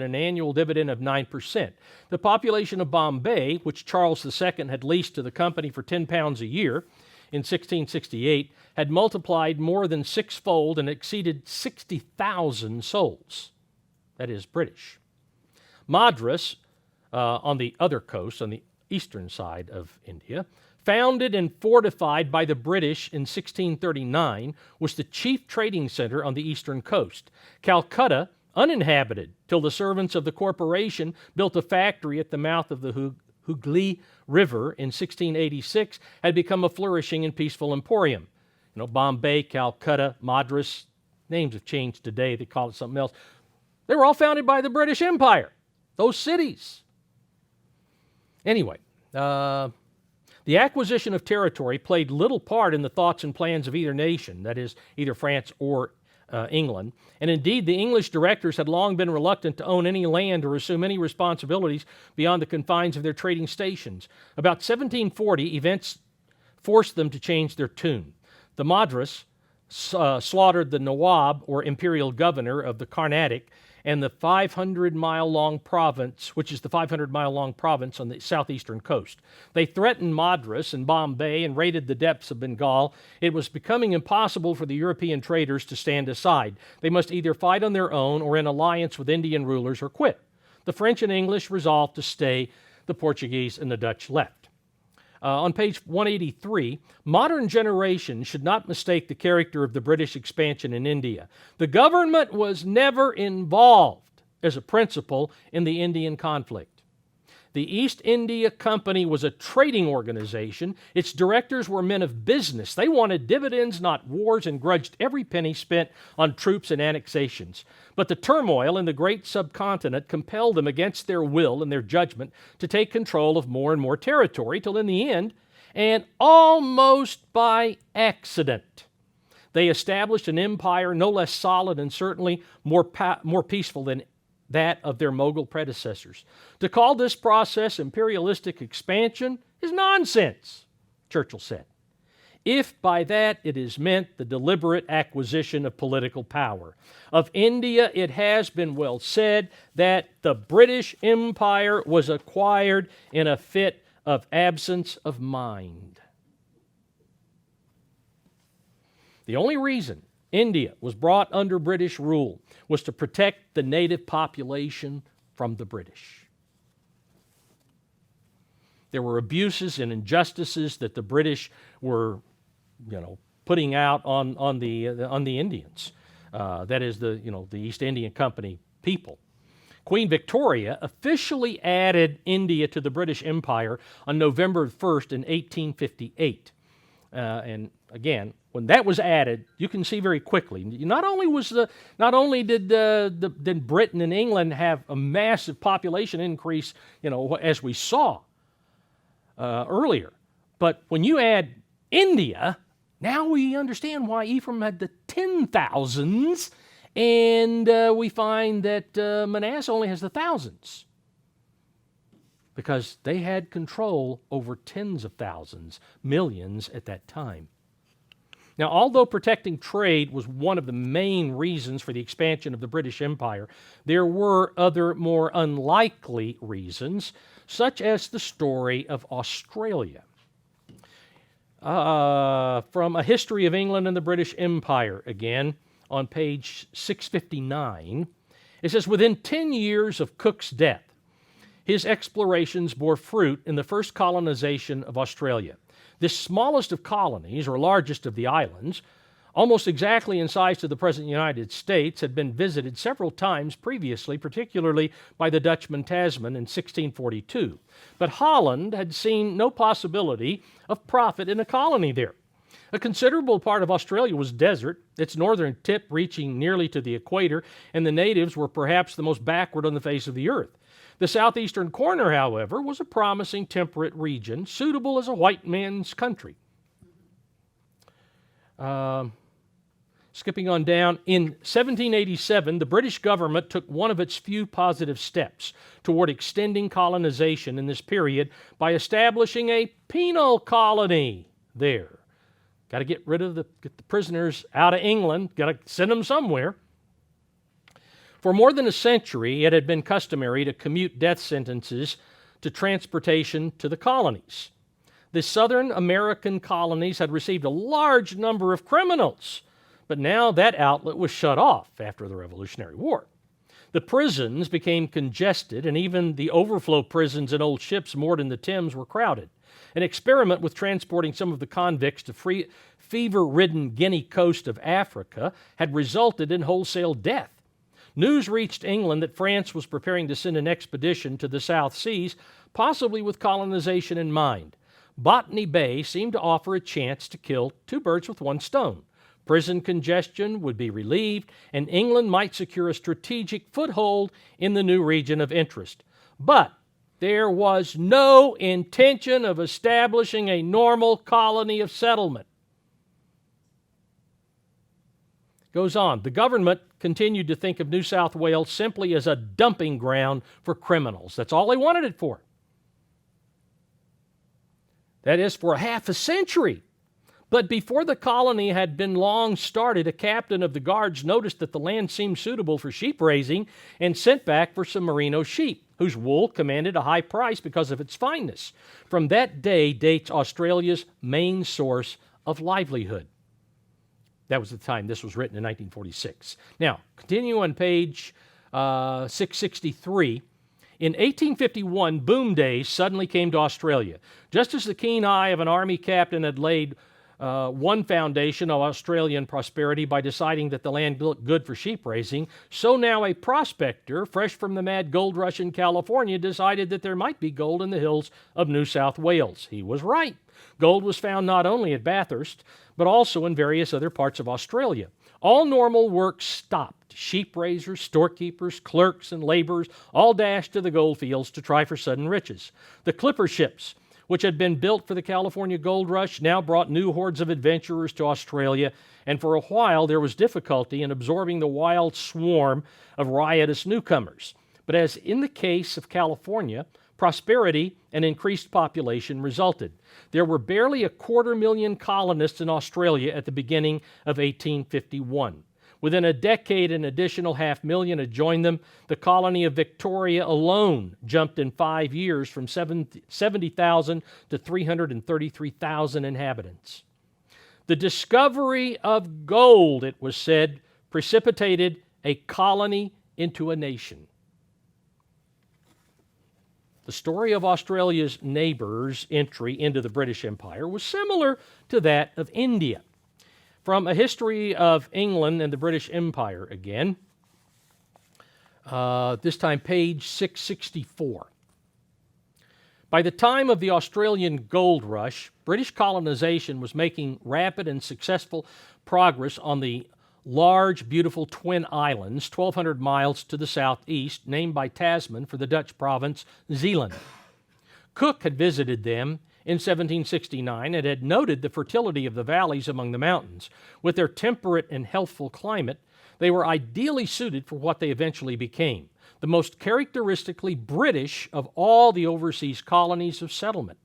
an annual dividend of 9%. The population of Bombay, which Charles II had leased to the company for £10 a year in 1668, had multiplied more than sixfold and exceeded 60,000 souls. That is British. Madras, on the other coast, on the eastern side of India, founded and fortified by the British in 1639, was the chief trading center on the eastern coast. Calcutta, uninhabited till the servants of the corporation built a factory at the mouth of the Hooghly River in 1686, had become a flourishing and peaceful emporium. Bombay, Calcutta, Madras, names have changed today. They call it something else. They were all founded by the British Empire, those cities. Anyway, the acquisition of territory played little part in the thoughts and plans of either nation, that is, either France or England. And indeed, the English directors had long been reluctant to own any land or assume any responsibilities beyond the confines of their trading stations. About 1740, events forced them to change their tune. The Madras slaughtered the Nawab, or imperial governor of the Carnatic, and the 500-mile-long province, which is the 500-mile-long province on the southeastern coast. They threatened Madras and Bombay and raided the depths of Bengal. It was becoming impossible for the European traders to stand aside. They must either fight on their own or in alliance with Indian rulers or quit. The French and English resolved to stay. The Portuguese and the Dutch left. On page 183, modern generations should not mistake the character of the British expansion in India. The government was never involved as a principal in the Indian conflict. The East India Company was a trading organization. Its directors were men of business. They wanted dividends, not wars, and grudged every penny spent on troops and annexations. But the turmoil in the great subcontinent compelled them against their will and their judgment to take control of more and more territory till in the end, and almost by accident, they established an empire no less solid and certainly more peaceful than that of their Mughal predecessors. To call this process imperialistic expansion is nonsense, Churchill said, if by that it is meant the deliberate acquisition of political power. Of India, it has been well said that the British Empire was acquired in a fit of absence of mind. The only reason India was brought under British rule was to protect the native population from the British. There were abuses and injustices that the British were, putting out on the Indians. That is the East India Company people. Queen Victoria officially added India to the British Empire on November 1st in 1858. And again, when that was added, you can see very quickly. Not only did Britain and England have a massive population increase, as we saw earlier, but when you add India, now we understand why Ephraim had the 10,000s, and we find that Manasseh only has the thousands, because they had control over tens of thousands, millions at that time. Now, although protecting trade was one of the main reasons for the expansion of the British Empire, there were other more unlikely reasons, such as the story of Australia. From A History of England and the British Empire, again, on page 659, it says, within 10 years of Cook's death, his explorations bore fruit in the first colonization of Australia. This smallest of colonies, or largest of the islands, almost exactly in size to the present United States, had been visited several times previously, particularly by the Dutchman Tasman in 1642. But Holland had seen no possibility of profit in a colony there. A considerable part of Australia was desert, its northern tip reaching nearly to the equator, and the natives were perhaps the most backward on the face of the earth. The southeastern corner, however, was a promising temperate region, suitable as a white man's country. Skipping on down, in 1787, the British government took one of its few positive steps toward extending colonization in this period by establishing a penal colony there. Got to get the prisoners out of England, got to send them somewhere. For more than a century, it had been customary to commute death sentences to transportation to the colonies. The Southern American colonies had received a large number of criminals, but now that outlet was shut off after the Revolutionary War. The prisons became congested, and even the overflow prisons in old ships moored in the Thames were crowded. An experiment with transporting some of the convicts to fever-ridden Guinea coast of Africa had resulted in wholesale death. News reached England that France was preparing to send an expedition to the South Seas, possibly with colonization in mind. Botany Bay seemed to offer a chance to kill two birds with one stone. Prison congestion would be relieved, and England might secure a strategic foothold in the new region of interest. But there was no intention of establishing a normal colony of settlement. Goes on, the government continued to think of New South Wales simply as a dumping ground for criminals. That's all they wanted it for. That is, for half a century. But before the colony had been long started, a captain of the guards noticed that the land seemed suitable for sheep raising and sent back for some merino sheep, whose wool commanded a high price because of its fineness. From that day dates Australia's main source of livelihood. That was the time this was written in 1946. Now, continue on page 663. In 1851, boom days suddenly came to Australia. Just as the keen eye of an army captain had laid one foundation of Australian prosperity by deciding that the land looked good for sheep raising, so now a prospector, fresh from the mad gold rush in California, decided that there might be gold in the hills of New South Wales. He was right. Gold was found not only at Bathurst, but also in various other parts of Australia. All normal work stopped. Sheep raisers, storekeepers, clerks, and laborers all dashed to the gold fields to try for sudden riches. The clipper ships, which had been built for the California gold rush, now brought new hordes of adventurers to Australia, and for a while there was difficulty in absorbing the wild swarm of riotous newcomers. But as in the case of California, prosperity and increased population resulted. There were barely 250,000 colonists in Australia at the beginning of 1851. Within a decade, an additional 500,000 had joined them. The colony of Victoria alone jumped in 5 years from 70,000 to 333,000 inhabitants. The discovery of gold, it was said, precipitated a colony into a nation. The story of Australia's neighbors' entry into the British Empire was similar to that of India. From A History of England and the British Empire again, this time page 664. By the time of the Australian gold rush, British colonization was making rapid and successful progress on the large, beautiful Twin Islands, 1,200 miles to the southeast, named by Tasman for the Dutch province Zeeland. Cook had visited them in 1769 and had noted the fertility of the valleys among the mountains. With their temperate and healthful climate, they were ideally suited for what they eventually became, the most characteristically British of all the overseas colonies of settlement.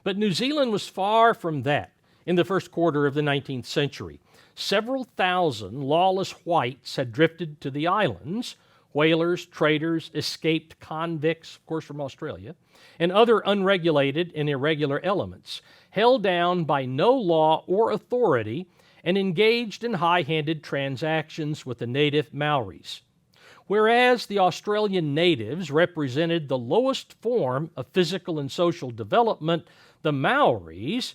But New Zealand was far from that in the first quarter of the 19th century. Several thousand lawless whites had drifted to the islands, whalers, traders, escaped convicts, of course from Australia, and other unregulated and irregular elements, held down by no law or authority and engaged in high-handed transactions with the native Maoris. Whereas the Australian natives represented the lowest form of physical and social development, the Maoris,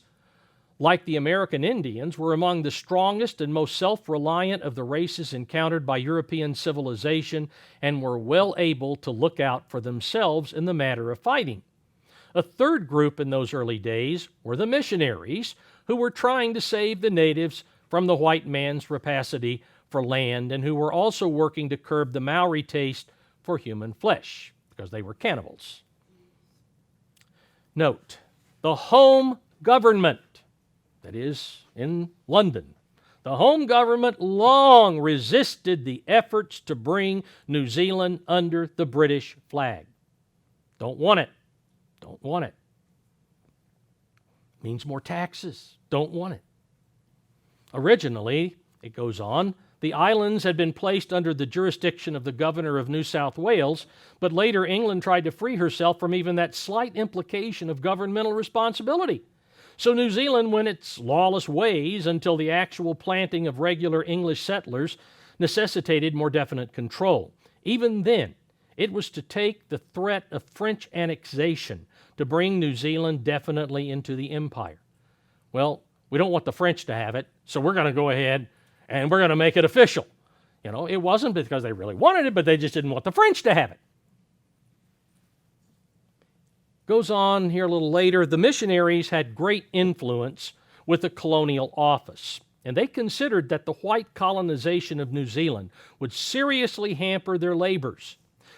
like the American Indians, were among the strongest and most self-reliant of the races encountered by European civilization and were well able to look out for themselves in the matter of fighting. A third group in those early days were the missionaries, who were trying to save the natives from the white man's rapacity for land and who were also working to curb the Maori taste for human flesh, because they were cannibals. Note, the home government, that is, in London, the home government long resisted the efforts to bring New Zealand under the British flag. Don't want it. Don't want it. Means more taxes. Don't want it. Originally, it goes on, the islands had been placed under the jurisdiction of the governor of New South Wales, but later England tried to free herself from even that slight implication of governmental responsibility. So New Zealand went its lawless ways until the actual planting of regular English settlers necessitated more definite control. Even then, it was to take the threat of French annexation to bring New Zealand definitely into the empire. Well, we don't want the French to have it, so we're going to go ahead and we're going to make it official. You know, it wasn't because they really wanted it, but they just didn't want the French to have it. Goes on here a little later, the missionaries had great influence with the colonial office, and they considered that the white colonization of New Zealand would seriously hamper their labors.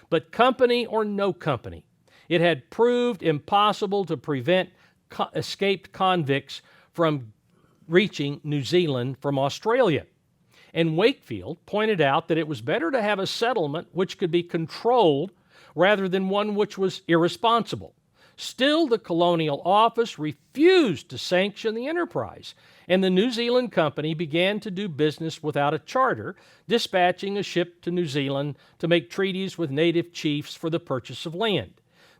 But company or no company, it had proved impossible to prevent escaped convicts from reaching New Zealand from Australia. And Wakefield pointed out that it was better to have a settlement which could be controlled rather than one which was irresponsible. Still, the colonial office refused to sanction the enterprise, and the New Zealand Company began to do business without a charter, dispatching a ship to New Zealand to make treaties with native chiefs for the purchase of land.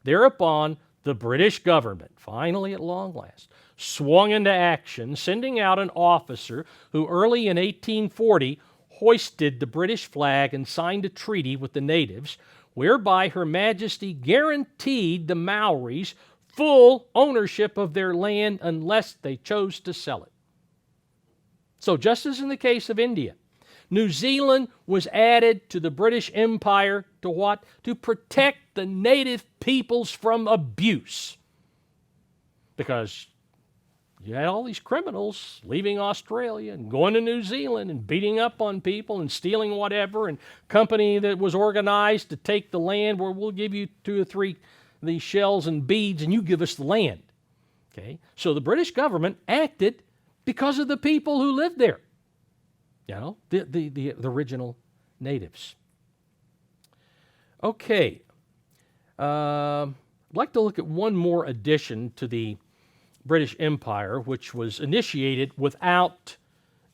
Thereupon, the British government, finally at long last, swung into action, sending out an officer who early in 1840 hoisted the British flag and signed a treaty with the natives, whereby Her Majesty guaranteed the Maoris full ownership of their land unless they chose to sell it. So just as in the case of India, New Zealand was added to the British Empire to what? To protect the native peoples from abuse. Because you had all these criminals leaving Australia and going to New Zealand and beating up on people and stealing whatever, and company that was organized to take the land where we'll give you 2 or 3 of these shells and beads and you give us the land. Okay? So the British government acted because of the people who lived there. You know, the original natives. Okay. I'd like to look at one more addition to the British Empire, which was initiated without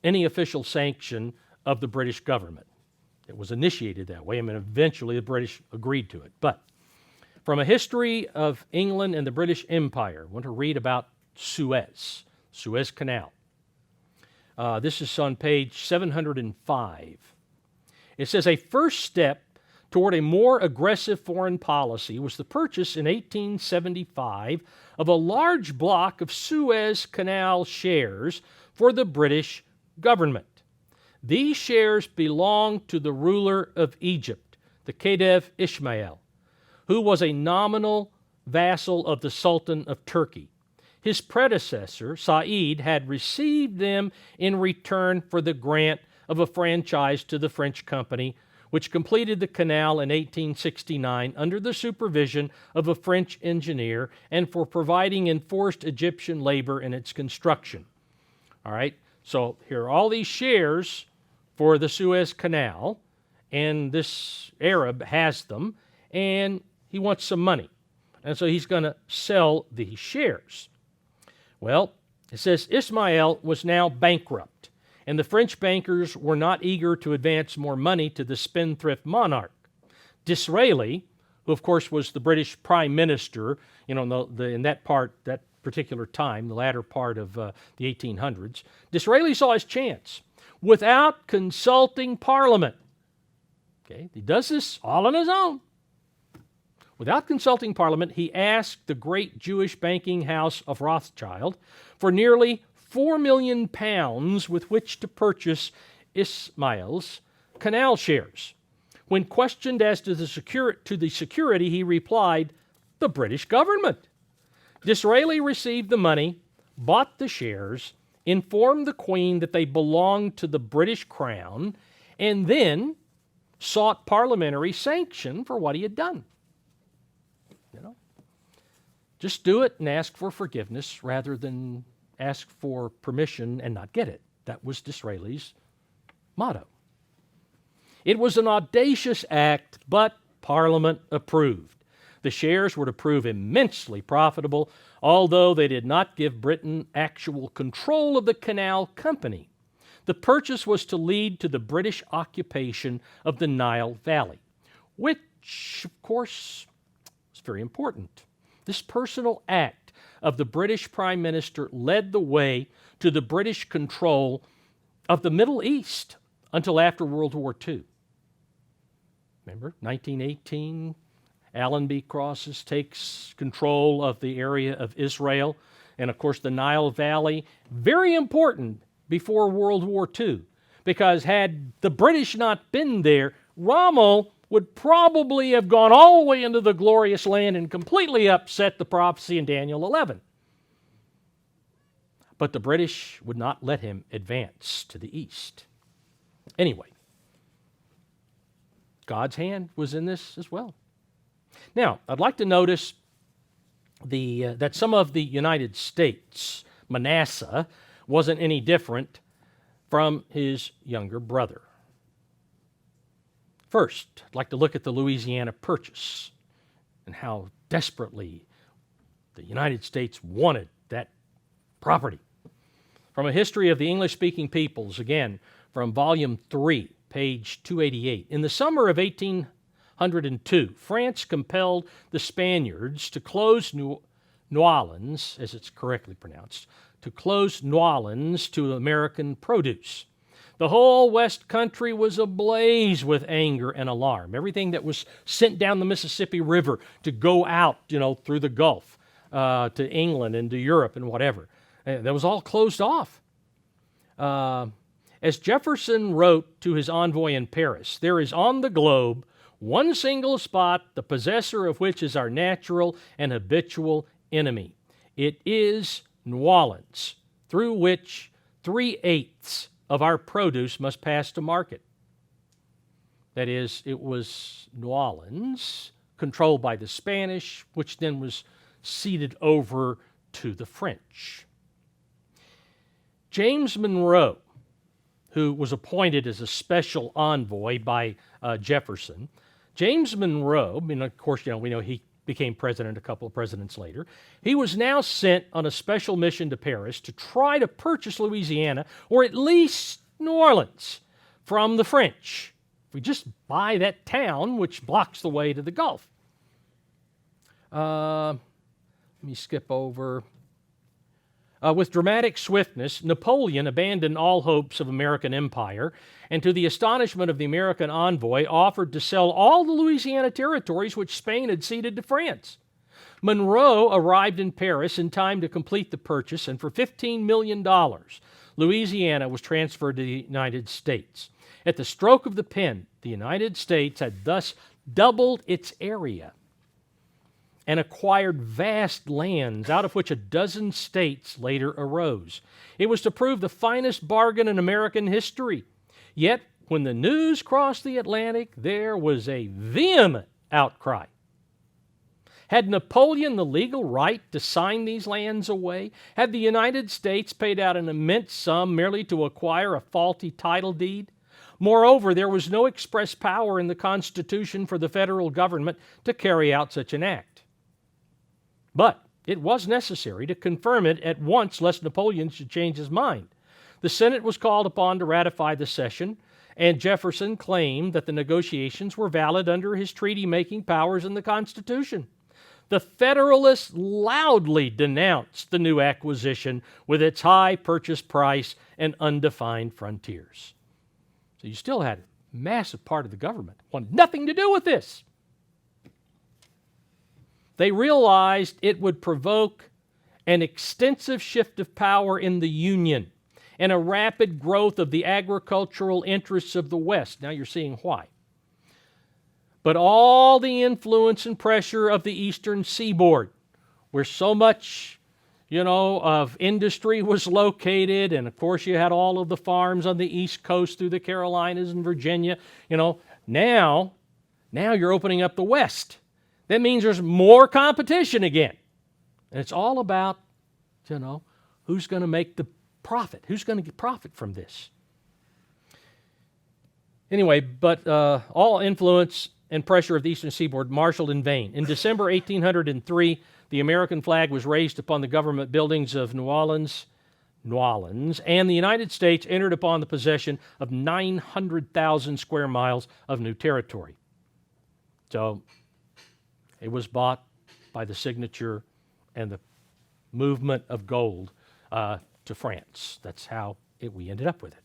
any official sanction of the British government. It was initiated that way. I mean, eventually the British agreed to it. But from a history of England and the British Empire, I want to read about Suez Canal. This is on page 705. It says, a first step toward a more aggressive foreign policy was the purchase in 1875 of a large block of Suez Canal shares for the British government. These shares belonged to the ruler of Egypt, the Khedive Ismail, who was a nominal vassal of the Sultan of Turkey. His predecessor, Said, had received them in return for the grant of a franchise to the French company, which completed the canal in 1869 under the supervision of a French engineer and for providing enforced Egyptian labor in its construction. All right, so here are all these shares for the Suez Canal, and this Arab has them, and he wants some money. And so he's going to sell these shares. Well, it says Ismail was now bankrupt, and the French bankers were not eager to advance more money to the spendthrift monarch. Disraeli, who of course was the British Prime Minister, in that particular time, the latter part of the 1800s, Disraeli saw his chance without consulting Parliament. Okay, he does this all on his own. Without consulting Parliament, he asked the great Jewish banking house of Rothschild for nearly £4 million with which to purchase Ismail's canal shares. When questioned as to the security, he replied, the British government. Disraeli received the money, bought the shares, informed the Queen that they belonged to the British Crown, and then sought parliamentary sanction for what he had done. Just do it and ask for forgiveness rather than ask for permission and not get it. That was Disraeli's motto. It was an audacious act, but Parliament approved. The shares were to prove immensely profitable, although they did not give Britain actual control of the canal company. The purchase was to lead to the British occupation of the Nile Valley, which, of course, was very important. This personal act of the British Prime Minister led the way to the British control of the Middle East until after World War II. Remember, 1918, Allenby crosses, takes control of the area of Israel, and of course the Nile Valley, very important before World War II, because had the British not been there, Rommel would probably have gone all the way into the glorious land and completely upset the prophecy in Daniel 11. But the British would not let him advance to the east. Anyway, God's hand was in this as well. Now, I'd like to notice that some of the United States, Manasseh, wasn't any different from his younger brother. First, I'd like to look at the Louisiana Purchase and how desperately the United States wanted that property. From a history of the English-speaking peoples, again, from Volume 3, page 288. In the summer of 1802, France compelled the Spaniards to close New Orleans, as it's correctly pronounced, to close New Orleans to American produce. The whole West Country was ablaze with anger and alarm. Everything that was sent down the Mississippi River to go out, through the Gulf to England and to Europe and whatever, that was all closed off. As Jefferson wrote to his envoy in Paris, there is on the globe one single spot, the possessor of which is our natural and habitual enemy. It is New Orleans, through which 3/8 of our produce must pass to market. That is, it was New Orleans, controlled by the Spanish, which then was ceded over to the French. James Monroe, who was appointed as a special envoy by Jefferson, James Monroe, and of course, we know he became president a couple of presidents later. He was now sent on a special mission to Paris to try to purchase Louisiana, or at least New Orleans, from the French. If we just buy that town, which blocks the way to the Gulf. Let me skip over. With dramatic swiftness, Napoleon abandoned all hopes of American empire, and to the astonishment of the American envoy, offered to sell all the Louisiana territories which Spain had ceded to France. Monroe arrived in Paris in time to complete the purchase, and for $15 million, Louisiana was transferred to the United States. At the stroke of the pen, the United States had thus doubled its area and acquired vast lands, out of which a dozen states later arose. It was to prove the finest bargain in American history. Yet, when the news crossed the Atlantic, there was a vehement outcry. Had Napoleon the legal right to sign these lands away? Had the United States paid out an immense sum merely to acquire a faulty title deed? Moreover, there was no express power in the Constitution for the federal government to carry out such an act. But it was necessary to confirm it at once, lest Napoleon should change his mind. The Senate was called upon to ratify the cession, and Jefferson claimed that the negotiations were valid under his treaty-making powers in the Constitution. The Federalists loudly denounced the new acquisition with its high purchase price and undefined frontiers. So you still had a massive part of the government wanted nothing to do with this. They realized it would provoke an extensive shift of power in the Union and a rapid growth of the agricultural interests of the West. Now you're seeing why. But all the influence and pressure of the eastern seaboard, where so much, of industry was located, and of course you had all of the farms on the East Coast through the Carolinas and Virginia, now you're opening up the West. That means there's more competition again. And it's all about, who's going to make the profit? Who's going to get profit from this? Anyway, but all influence and pressure of the eastern seaboard marshaled in vain. In December 1803, the American flag was raised upon the government buildings of New Orleans, and the United States entered upon the possession of 900,000 square miles of new territory. So it was bought by the signature and the movement of gold to France. That's how we ended up with it.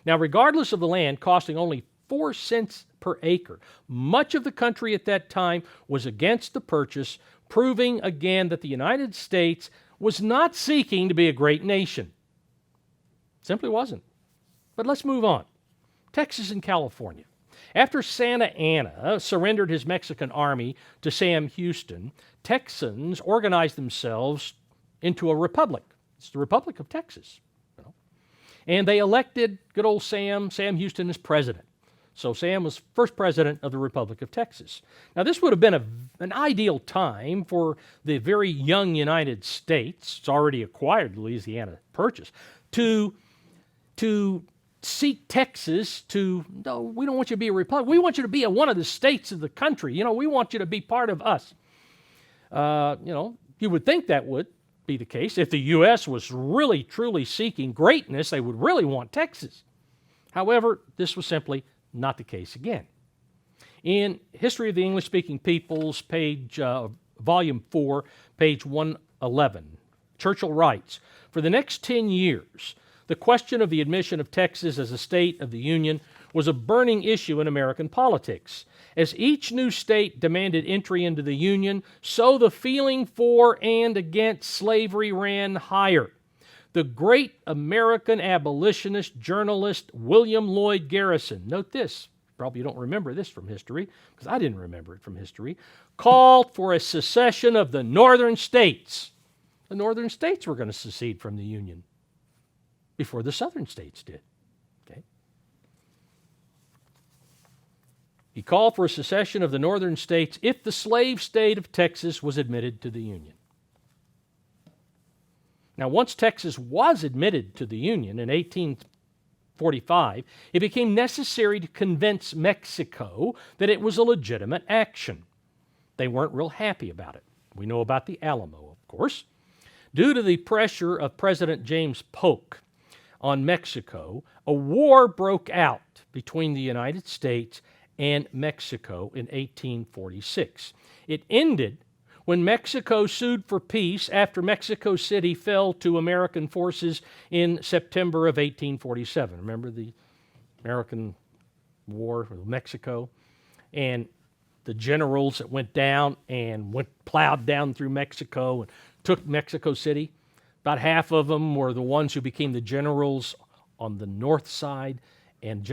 Now, regardless of the land costing only 4 cents per acre, much of the country at that time was against the purchase, proving again that the United States was not seeking to be a great nation. Simply wasn't. But let's move on. Texas and California. After Santa Anna surrendered his Mexican army to Sam Houston, Texans organized themselves into a republic. It's the Republic of Texas. And they elected good old Sam Houston as president. So Sam was first president of the Republic of Texas. Now this would have been an ideal time for the very young United States, it's already acquired Louisiana Purchase, to seek Texas no, we don't want you to be a republic. We want you to be one of the states of the country. We want you to be part of us. You would think that would be the case. If the U.S. was really, truly seeking greatness, they would really want Texas. However, this was simply not the case again. In History of the English-Speaking Peoples, volume 4, page 111, Churchill writes, "For the next 10 years, the question of the admission of Texas as a state of the Union was a burning issue in American politics. As each new state demanded entry into the Union, so the feeling for and against slavery ran higher. The great American abolitionist journalist William Lloyd Garrison, note this, probably you don't remember this from history, because I didn't remember it from history, called for a secession of the northern states. The northern states were going to secede from the Union before the southern states did. Okay? He called for a secession of the northern states if the slave state of Texas was admitted to the Union. Now, once Texas was admitted to the Union in 1845, it became necessary to convince Mexico that it was a legitimate action. They weren't real happy about it. We know about the Alamo, of course. Due to the pressure of President James Polk on Mexico, a war broke out between the United States and Mexico in 1846. It ended when Mexico sued for peace after Mexico City fell to American forces in September of 1847. Remember the American War with Mexico? And the generals that went down and plowed down through Mexico and took Mexico City. About half of them were the ones who became the generals on the north side, and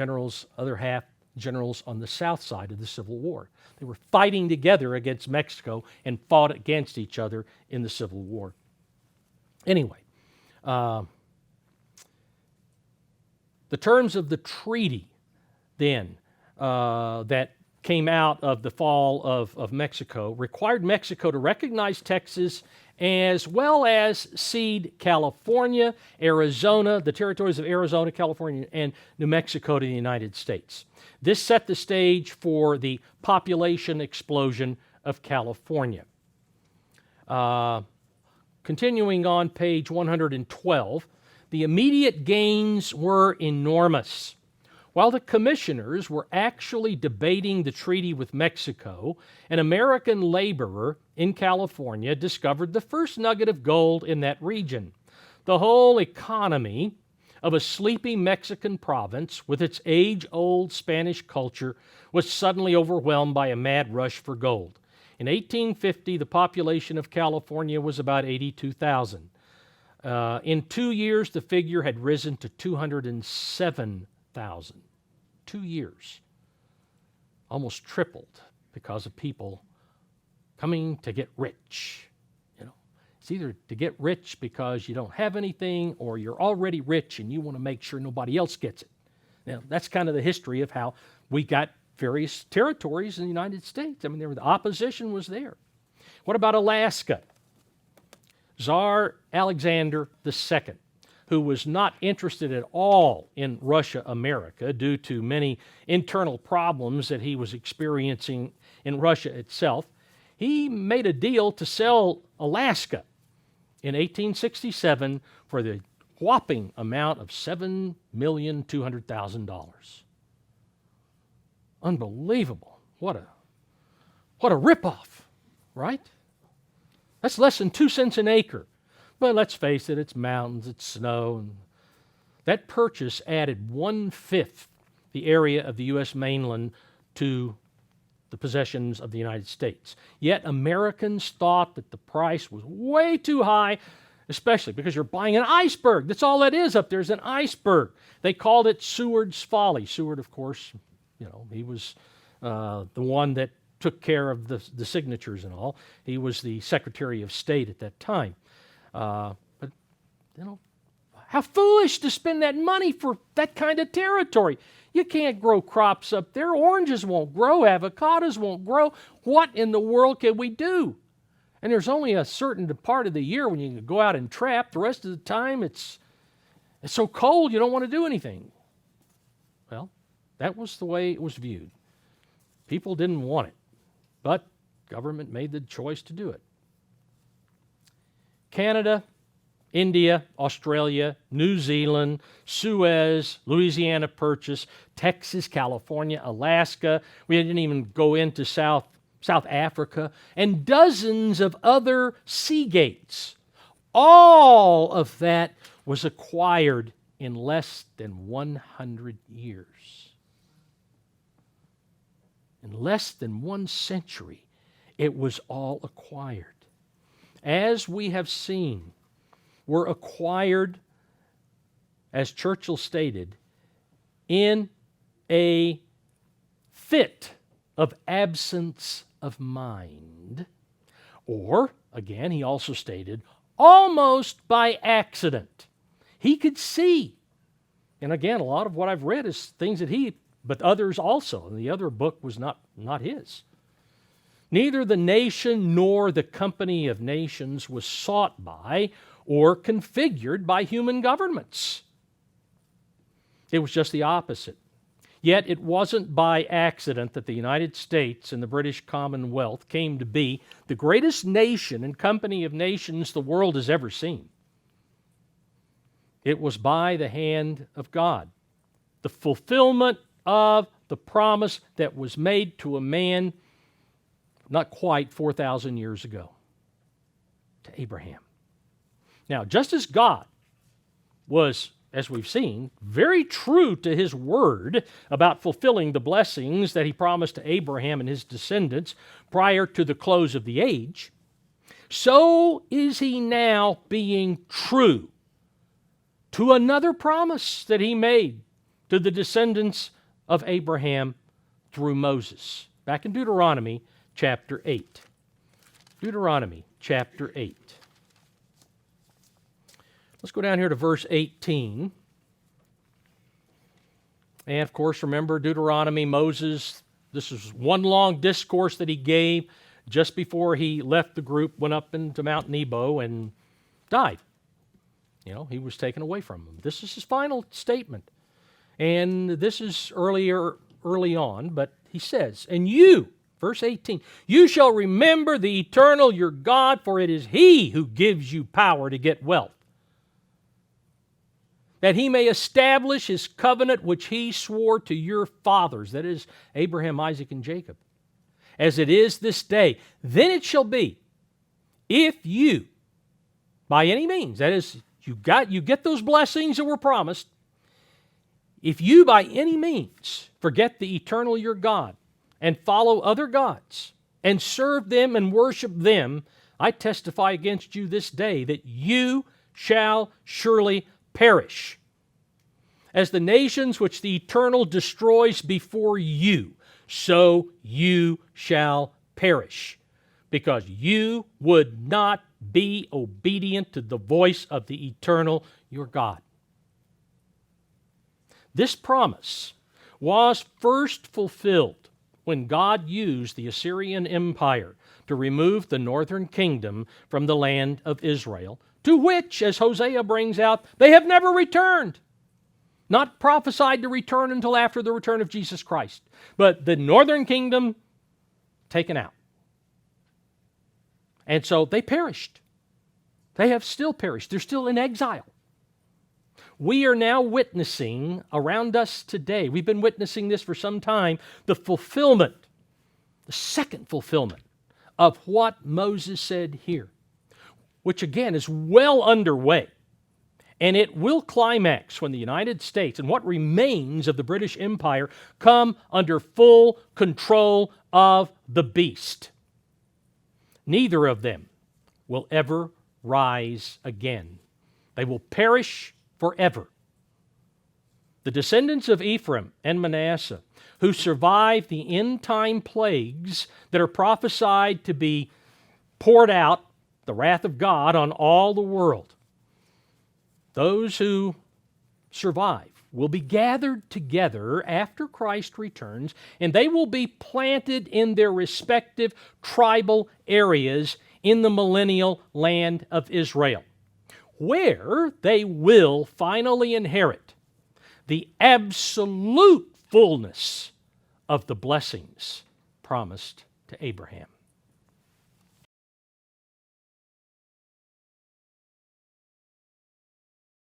other half generals on the south side of the Civil War. They were fighting together against Mexico and fought against each other in the Civil War. Anyway, the terms of the treaty then that came out of the fall of Mexico required Mexico to recognize Texas as well as cede California, Arizona, the territories of Arizona, California, and New Mexico to the United States. This set the stage for the population explosion of California. Continuing on page 112, the immediate gains were enormous. While the commissioners were actually debating the treaty with Mexico, an American laborer in California discovered the first nugget of gold in that region. The whole economy of a sleepy Mexican province with its age-old Spanish culture was suddenly overwhelmed by a mad rush for gold. In 1850, the population of California was about 82,000. In 2 years, the figure had risen to 207,000. 2 years. Almost tripled because of people coming to get rich. It's either to get rich because you don't have anything, or you're already rich and you want to make sure nobody else gets it. Now, that's kind of the history of how we got various territories in the United States. I mean, the opposition was there. What about Alaska? Tsar Alexander II, who was not interested at all in Russia-America due to many internal problems that he was experiencing in Russia itself, he made a deal to sell Alaska in 1867 for the whopping amount of $7,200,000. Unbelievable. What a ripoff, right? That's less than 2 cents an acre. But let's face it, it's mountains, it's snow. And that purchase added 1/5 the area of the U.S. mainland to the possessions of the United States. Yet Americans thought that the price was way too high, especially because you're buying an iceberg. That's all that is up there is an iceberg. They called it Seward's Folly. Seward, of course, he was the one that took care of the signatures and all. He was the Secretary of State at that time. But how foolish to spend that money for that kind of territory. You can't grow crops up there. Oranges won't grow. Avocados won't grow. What in the world can we do? And there's only a certain part of the year when you can go out and trap. The rest of the time, it's so cold you don't want to do anything. Well, that was the way it was viewed. People didn't want it, but government made the choice to do it. Canada, India, Australia, New Zealand, Suez, Louisiana Purchase, Texas, California, Alaska. We didn't even go into South Africa, and dozens of other sea gates. All of that was acquired in less than 100 years. In less than 1 century, it was all acquired. As we have seen, were acquired, as Churchill stated, in a fit of absence of mind. Or, again, he also stated, almost by accident. He could see. And again, a lot of what I've read is things that he, but others also. And the other book was not his. Neither the nation nor the company of nations was sought by or configured by human governments. It was just the opposite. Yet it wasn't by accident that the United States and the British Commonwealth came to be the greatest nation and company of nations the world has ever seen. It was by the hand of God, the fulfillment of the promise that was made to a man not quite 4,000 years ago, to Abraham. Now, just as God was, as we've seen, very true to his word about fulfilling the blessings that he promised to Abraham and his descendants prior to the close of the age, so is he now being true to another promise that he made to the descendants of Abraham through Moses. Back in Deuteronomy chapter 8. Deuteronomy chapter 8. Let's go down here to verse 18. And of course, remember Deuteronomy, Moses, this is one long discourse that he gave just before he left the group, went up into Mount Nebo and died. You know, he was taken away from them. This is his final statement. And this is early on, but he says, and you, verse 18, you shall remember the eternal your God, for it is he who gives you power to get wealth, that he may establish his covenant which he swore to your fathers, that is, Abraham, Isaac, and Jacob, as it is this day. Then it shall be, if you, by any means, that is, you get those blessings that were promised, if you by any means forget the eternal your God and follow other gods and serve them and worship them, I testify against you this day that you shall surely perish. As the nations which the Eternal destroys before you, so you shall perish, because you would not be obedient to the voice of the Eternal your God. This promise was first fulfilled when God used the Assyrian Empire to remove the northern kingdom from the land of Israel, to which, as Hosea brings out, they have never returned. Not prophesied to return until after the return of Jesus Christ, but the northern kingdom taken out. And so they perished. They have still perished. They're still in exile. We are now witnessing around us today, we've been witnessing this for some time, the fulfillment, the second fulfillment of what Moses said here, which again is well underway. And it will climax when the United States and what remains of the British Empire come under full control of the beast. Neither of them will ever rise again. They will perish forever. The descendants of Ephraim and Manasseh, who survived the end-time plagues that are prophesied to be poured out, the wrath of God, on all the world, those who survive will be gathered together after Christ returns, and they will be planted in their respective tribal areas in the millennial land of Israel, where they will finally inherit the absolute fullness of the blessings promised to Abraham.